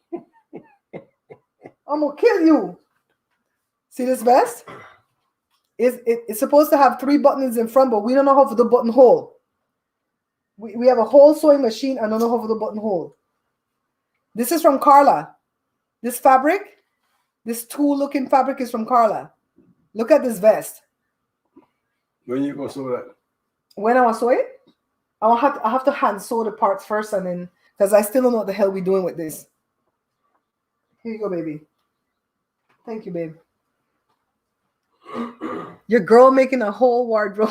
I'm going to kill you. See this vest? It's supposed to have 3 buttons in front, but we don't know how to do buttonhole. We have a whole sewing machine. I don't know how to do buttonhole. This is from Carla. This fabric, this tulle-looking fabric is from Carla. Look at this vest. When you go sew that? When I want to sew it? I have to hand sew the parts first, and then because I still don't know what the hell we're doing with this. Here you go, baby. Thank you, babe. Your girl making a whole wardrobe.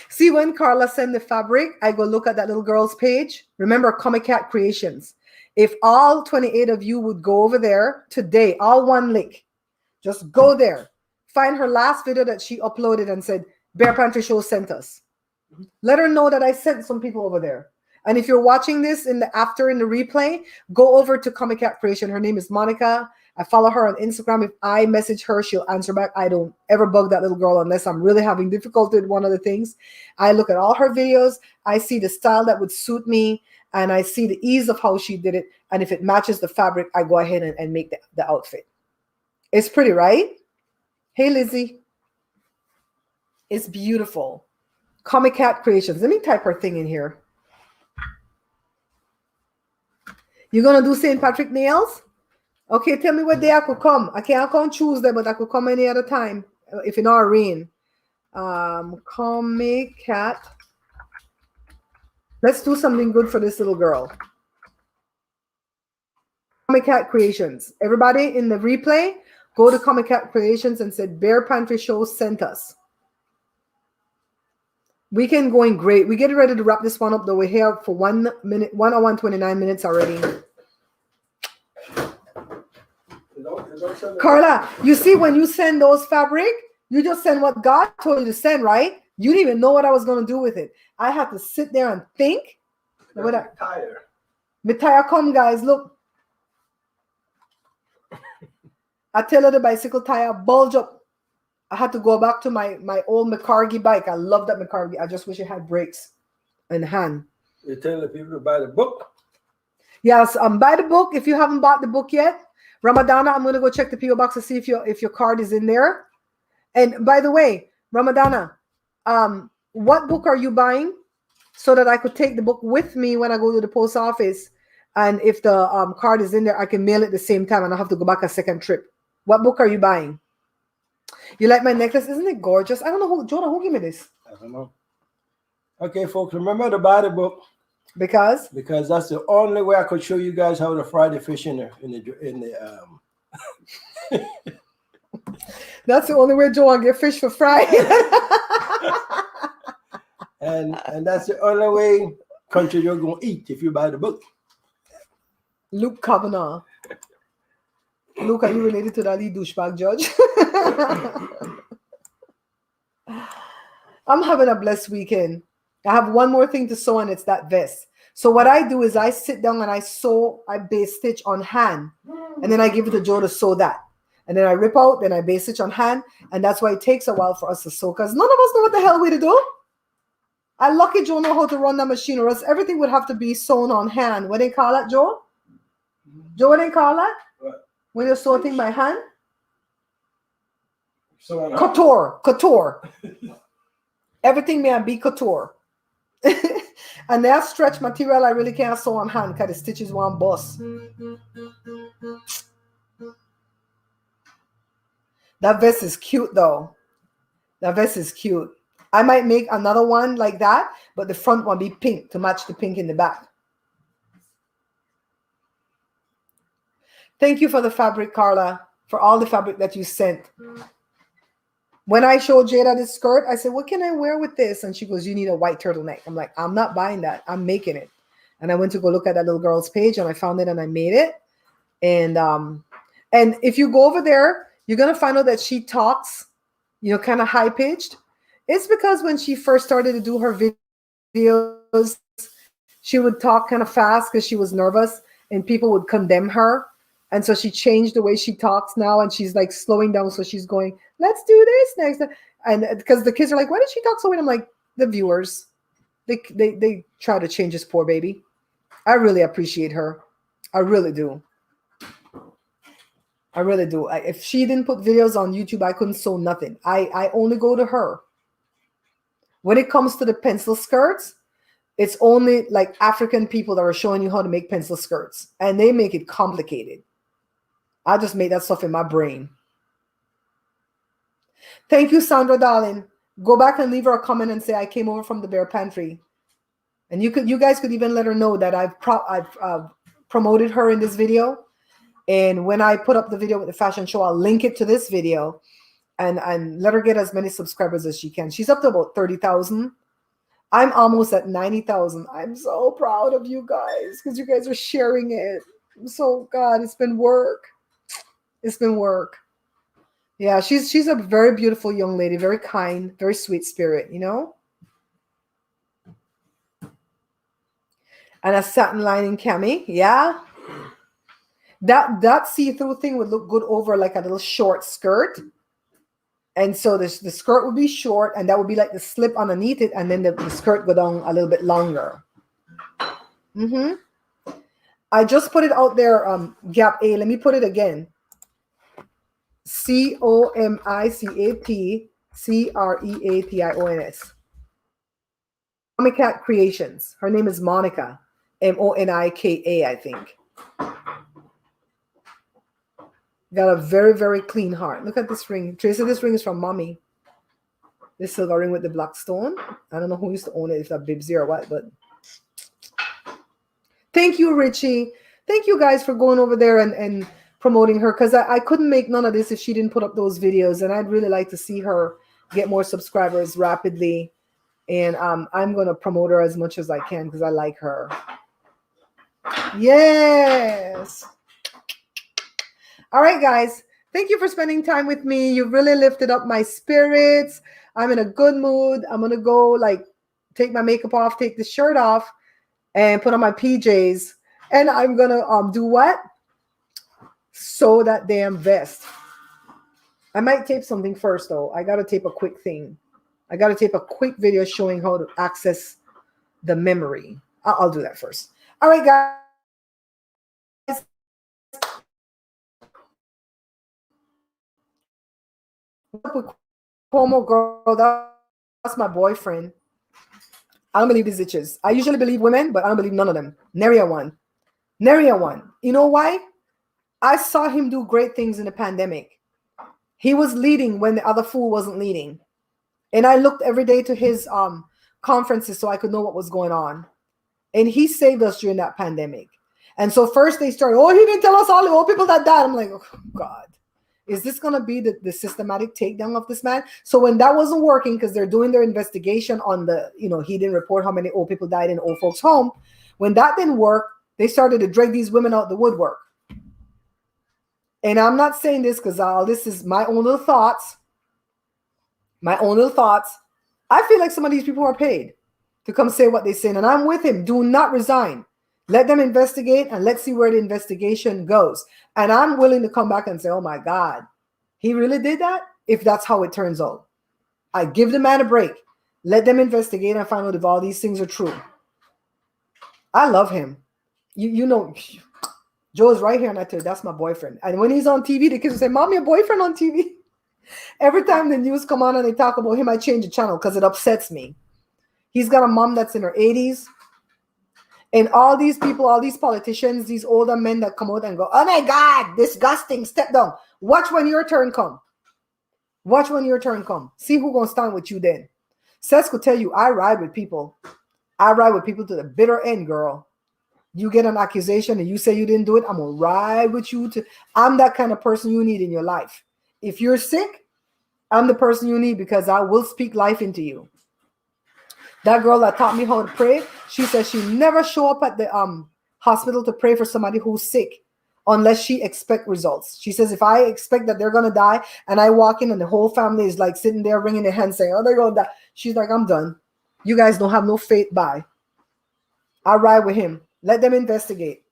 See, when Carla sent the fabric, I go look at that little girl's page. Remember, Comic Cat Creations. If all 28 of you would go over there today, all one link, just go there. Find her last video that she uploaded and said, Bear Pantry Show sent us. Let her know that I sent some people over there. And if you're watching this in the replay, go over to Comic Cat Creation. Her name is Monica. I follow her on Instagram. If I message her, she'll answer back. I don't ever bug that little girl unless I'm really having difficulty with one of the things. I look at all her videos. I see the style that would suit me, and I see the ease of how she did it. And if it matches the fabric, I go ahead and make the outfit. It's pretty, right? Hey, Lizzie. It's beautiful. Comic Cat Creations. Let me type her thing in here. You're going to do St. Patrick nails? Okay, tell me what day I could come. I can't come Tuesday, but I could come any other time if it not rain. Comic Cat. Let's do something good for this little girl. Comic Cat Creations. Everybody in the replay, go to Comic Cat Creations and said Bear Pantry Show sent us. Weekend going great. We get ready to wrap this one up, though. We're here for 1 minute, 1 hour and 29 minutes already. Carla, you see, when you send those fabric, you just send what God told you to send, right? You didn't even know what I was going to do with it. I had to sit there and think. Tire. My tire come, guys. Look. I tell her the bicycle tire bulge up. I had to go back to my old McCargy bike. I love that McCargy. I just wish it had brakes in hand. You tell the people to buy the book? Yes, buy the book. If you haven't bought the book yet, Ramadana, I'm going to go check the PO box to see if your card is in there. And by the way, Ramadana, what book are you buying so that I could take the book with me when I go to the post office? And if the card is in there, I can mail it at the same time and I have to go back a second trip. What book are you buying? You like my necklace? Isn't it gorgeous? I don't know who, Jonah, who gave me this? I don't know. Okay, folks, remember to buy the book. Because that's the only way I could show you guys how to fry the fish in the That's the only way Joe can get fish for fry. and that's the only way country you're gonna eat if you buy the book. Luke Kavanaugh. Luke, are you related to that douchebag judge? I'm having a blessed weekend. I have one more thing to sew, and it's that vest. So what I do is I sit down and I sew, I base stitch on hand, and then I give it to Joe to sew that. And then I rip out, then I base stitch on hand, and that's why it takes a while for us to sew, because none of us know what the hell we to do. I'm lucky Joe know how to run that machine, or else everything would have to be sewn on hand. What do they call that, Joe? Joe, what do they call that? What? When you're sewing by hand? Couture. Everything may be couture. And that stretch material I really can't sew on hand because the stitches won't bust. That vest is cute though. That vest is cute. I might make another one like that, but the front one be pink to match the pink in the back. Thank you for the fabric, Carla, for all the fabric that you sent. When I showed Jada this skirt, I said, what can I wear with this? And she goes, you need a white turtleneck. I'm like, I'm not buying that. I'm making it. And I went to go look at that little girl's page and I found it and I made it. And if you go over there, you're going to find out that she talks, kind of high pitched. It's because when she first started to do her videos, she would talk kind of fast because she was nervous and people would condemn her. And so she changed the way she talks now, and she's like slowing down. So she's going, let's do this next. And because the kids are like, why did she talk so weird? I'm like, the viewers, they try to change this poor baby. I really appreciate her. I really do. I really do. If she didn't put videos on YouTube, I couldn't sew nothing. I only go to her. When it comes to the pencil skirts, it's only like African people that are showing you how to make pencil skirts, and they make it complicated. I just made that stuff in my brain. Thank you, Sandra, darling. Go back and leave her a comment and say I came over from the Bear Pantry. And you guys could even let her know that I've promoted her in this video. And when I put up the video with the fashion show, I'll link it to this video and let her get as many subscribers as she can. She's up to about 30,000. I'm almost at 90,000. I'm so proud of you guys because you guys are sharing it. So, God, it's been work. It's been work. Yeah, she's a very beautiful young lady, very kind, very sweet spirit, And a satin lining cami, yeah. That see-through thing would look good over like a little short skirt. And so the skirt would be short, and that would be like the slip underneath it, and then the skirt go down a little bit longer. I just put it out there, Gap A. Let me put it again. COMICATCREATIONS. Comicat Creations. Her name is Monica. MONIKA, I think. Got a very, very clean heart. Look at this ring. Tracy, this ring is from Mommy. This silver ring with the black stone. I don't know who used to own it, if that Bibsy or what, but thank you, Richie. Thank you guys for going over there and promoting her, because I couldn't make none of this if she didn't put up those videos, and I'd really like to see her get more subscribers rapidly. And I'm going to promote her as much as I can because I like her. Yes. All right, guys. Thank you for spending time with me. You've really lifted up my spirits. I'm in a good mood. I'm going to go like take my makeup off, take the shirt off, and put on my PJs. And I'm going to do what? Sew that damn vest. I might tape something first, though. I got to tape a quick thing. I got to tape a quick video showing how to access the memory. I'll do that first. All right, guys. Cuomo girl, that's my boyfriend. I don't believe these bitches. I usually believe women, but I don't believe none of them. Nary a one. You know why? I saw him do great things in the pandemic. He was leading when the other fool wasn't leading. And I looked every day to his conferences so I could know what was going on. And he saved us during that pandemic. And so first they started, oh, he didn't tell us all the old people that died. I'm like, oh, God. Is this going to be the systematic takedown of this man? So when that wasn't working, because they're doing their investigation on the, he didn't report how many old people died in old folks' home. When that didn't work, they started to drag these women out the woodwork. And I'm not saying this because this is my own little thoughts. I feel like some of these people are paid to come say what they're saying. And I'm with him. Do not resign. Let them investigate and let's see where the investigation goes. And I'm willing to come back and say, oh my God, he really did that? If that's how it turns out. I give the man a break. Let them investigate and find out if all these things are true. I love him. You know, Joe's right here and I tell you, that's my boyfriend. And when he's on TV, the kids will say, Mom, your boyfriend on TV? Every time the news come on and they talk about him, I change the channel because it upsets me. He's got a mom that's in her 80s. And all these people, all these politicians, these older men that come out and go, oh my God, disgusting, step down. Watch when your turn come. See who's going to stand with you then. Seth could tell you, I ride with people. I ride with people to the bitter end, girl. You get an accusation and you say you didn't do it, I'm going to ride with you. I'm that kind of person you need in your life. If you're sick, I'm the person you need because I will speak life into you. That girl that taught me how to pray, she says she never show up at the hospital to pray for somebody who's sick unless she expect results. She says, if I expect that they're going to die and I walk in and the whole family is like sitting there wringing their hands saying, oh, they're going to die. She's like, I'm done. You guys don't have no faith. Bye. I ride with him. Let them investigate.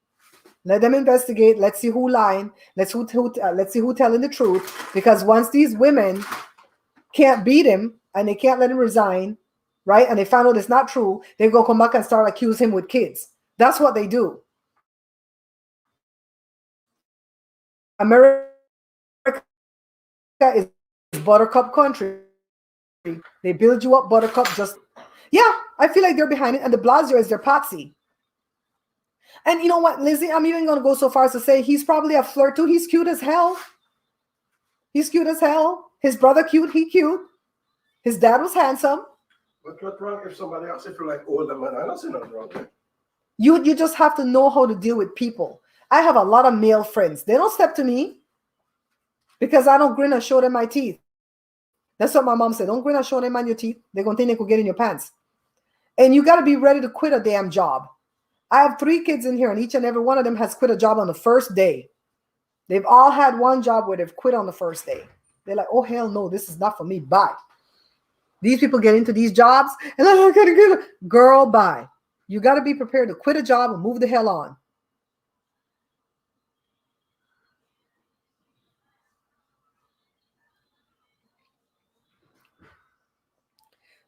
Let's see who lying. Let's see who telling the truth. Because once these women can't beat him and they can't let him resign, right? And they found out it's not true. They go come back and start accuse him with kids. That's what they do. America is buttercup country. They build you up, buttercup. I feel like they're behind it. And de Blasio is their patsy. And you know what, Lizzie? I'm even going to go so far as to say he's probably a flirt too. He's cute as hell. His brother cute. He cute. His dad was handsome. What's wrong if somebody else if you're like older man? I don't see nothing wrong there. You just have to know how to deal with people. I have a lot of male friends. They don't step to me because I don't grin and show them my teeth. That's what my mom said. Don't grin and show them on your teeth. They're going to think they could get in your pants. And you got to be ready to quit a damn job. I have 3 kids in here and each and every one of them has quit a job on the first day. They've all had one job where they've quit on the first day. They're like, oh, hell no, this is not for me. Bye. These people get into these jobs and I'm not going to get it. Girl, bye. You got to be prepared to quit a job and move the hell on.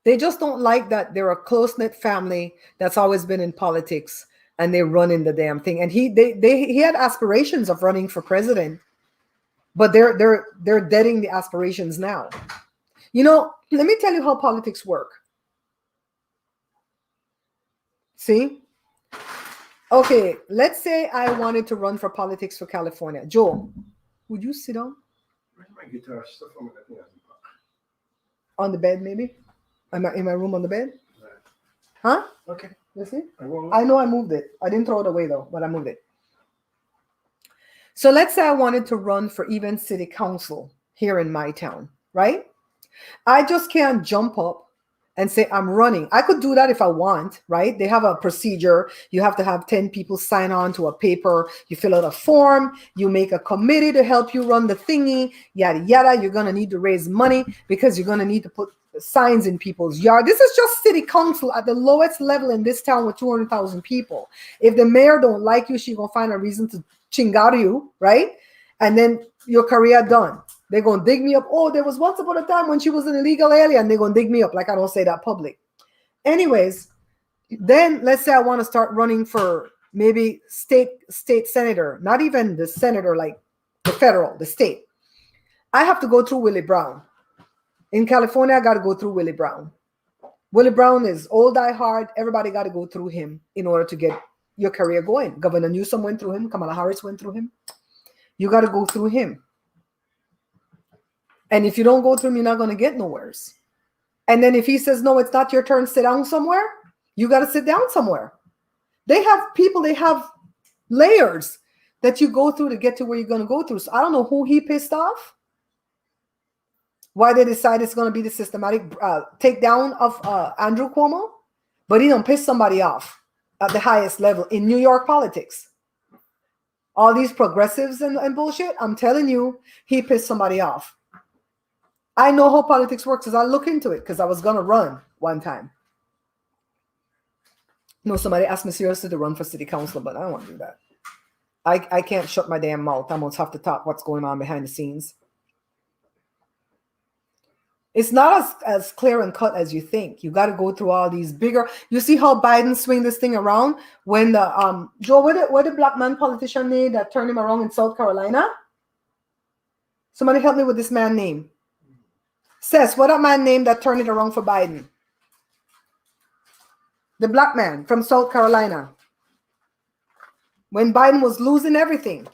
They just don't like that they're a close-knit family that's always been in politics and they run in the damn thing. And he had aspirations of running for president, but they're deading the aspirations now. You know, let me tell you how politics work. See? Okay, let's say I wanted to run for politics for California. Joe, would you sit down? Where's my guitar stuff? On the bed, maybe? I'm in my room on the bed? Right. Huh? Okay. You see? I know I moved it. I didn't throw it away though, but I moved it. So let's say I wanted to run for even city council here in my town, right? I just can't jump up and say, I'm running. I could do that if I want, right? They have a procedure. You have to have 10 people sign on to a paper. You fill out a form. You make a committee to help you run the thingy, yada, yada. You're going to need to raise money because you're going to need to put signs in people's yard. This is just city council at the lowest level in this town with 200,000 people. If the mayor don't like you, she going to find a reason to chingar you, right? And then your career done. They're going to dig me up. Oh, there was once upon a time when she was an illegal alien. They're going to dig me up. Like, I don't say that public. Anyways, then let's say I want to start running for maybe state senator, not even the senator, like the federal, the state. I have to go through Willie Brown. In California, I got to go through Willie Brown. Willie Brown is old, die hard. Everybody got to go through him in order to get your career going. Governor Newsom went through him. Kamala Harris went through him. You got to go through him. And if you don't go through him, you're not going to get nowheres. And then if he says, no, it's not your turn, sit down somewhere, you got to sit down somewhere. They have people, they have layers that you go through to get to where you're going to go through. So I don't know who he pissed off, why they decide it's going to be the systematic takedown of Andrew Cuomo, but he don't piss somebody off at the highest level in New York politics. All these progressives and bullshit, I'm telling you, he pissed somebody off. I know how politics works because I look into it because I was going to run one time. No, somebody asked me seriously to run for city council, but I don't want to do that. I can't shut my damn mouth. I almost have to talk what's going on behind the scenes. It's not as clear and cut as you think. You got to go through all these bigger. You see how Biden swing this thing around when the Joe, what the black man politician name that turned him around in South Carolina? Somebody help me with this man name. Says, what that man name that turned it around for Biden? The black man from South Carolina. When Biden was losing everything.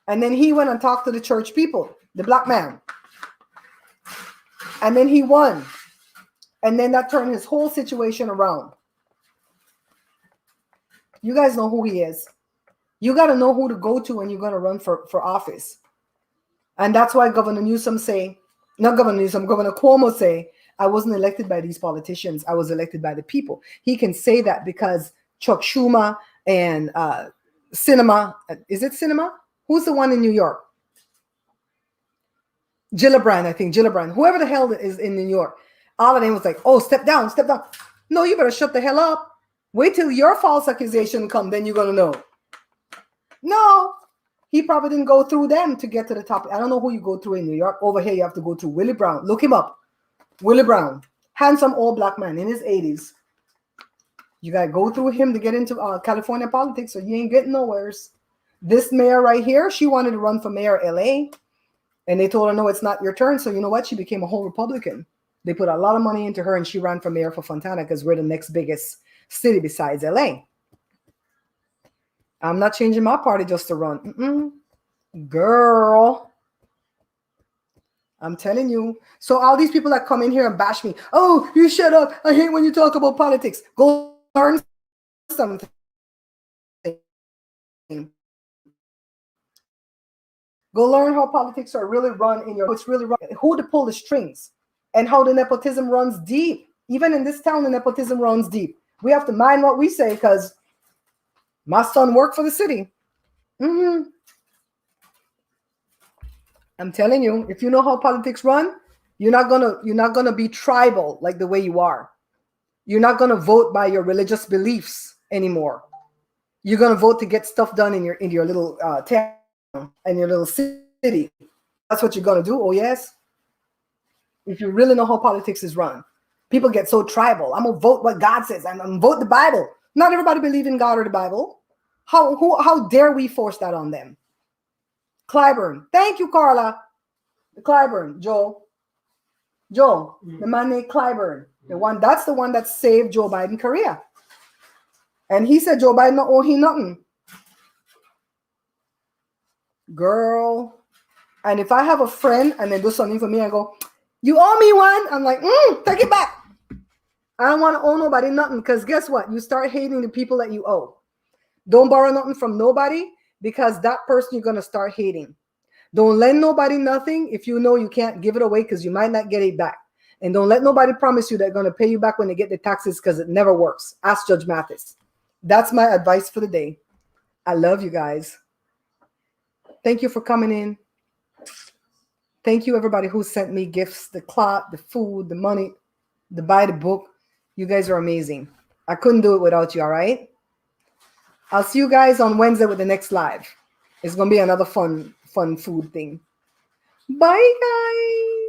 And then he went and talked to the church people, the black man. And then he won. And then that turned his whole situation around. You guys know who he is. You got to know who to go to when you're going to run for office. And that's why Governor Newsom say, not Governor Newsom, Governor Cuomo say, I wasn't elected by these politicians. I was elected by the people. He can say that because Chuck Schumer and Sinema, is it Sinema? Who's the one in New York? Gillibrand, I think, Gillibrand. Whoever the hell is in New York. All of them was like, oh, step down, step down. No, you better shut the hell up. Wait till your false accusation come, then you're going to know. No. He probably didn't go through them to get to the top. I don't know who you go through in New York. Over here, you have to go through Willie Brown. Look him up. Willie Brown. Handsome old black man in his 80s. You got to go through him to get into California politics, so you ain't getting nowheres. This mayor right here, she wanted to run for mayor of LA. And they told her, no, it's not your turn. So you know what? She became a whole Republican. They put a lot of money into her, and she ran for mayor for Fontana because we're the next biggest city besides LA. I'm not changing my party just to run. Girl. I'm telling you. So all these people that come in here and bash me, oh, you shut up. I hate when you talk about politics. Go learn something. Go learn how politics are really run in your, it's really run, who to pull the strings, and how the nepotism runs deep. Even in this town, the nepotism runs deep. We have to mind what we say because my son worked for the city. I'm telling you, if you know how politics run, you're not gonna be tribal like the way you are. You're not gonna vote by your religious beliefs anymore. You're gonna vote to get stuff done in your little town and your little city. That's what you're gonna do. Oh yes. If you really know how politics is run, people get so tribal. I'm gonna vote what God says. I'm gonna vote the Bible. Not everybody believes in God or the Bible. How dare we force that on them? Clyburn. Thank you, Carla. Clyburn, Joe. The man named Clyburn. That's the one that saved Joe Biden's career. And he said Joe Biden don't owe him nothing. Girl. And if I have a friend and they do something for me, I go, you owe me one. I'm like, take it back. I don't want to owe nobody nothing because guess what? You start hating the people that you owe. Don't borrow nothing from nobody because that person you're going to start hating. Don't lend nobody nothing if you know you can't give it away because you might not get it back. And don't let nobody promise you they're going to pay you back when they get the taxes, because it never works. Ask Judge Mathis. That's my advice for the day. I love you guys. Thank you for coming in. Thank you, everybody who sent me gifts, the cloth, the food, the money, to buy the book. You guys are amazing. I couldn't do it without you, all right? I'll see you guys on Wednesday with the next live. It's going to be another fun food thing. Bye, guys.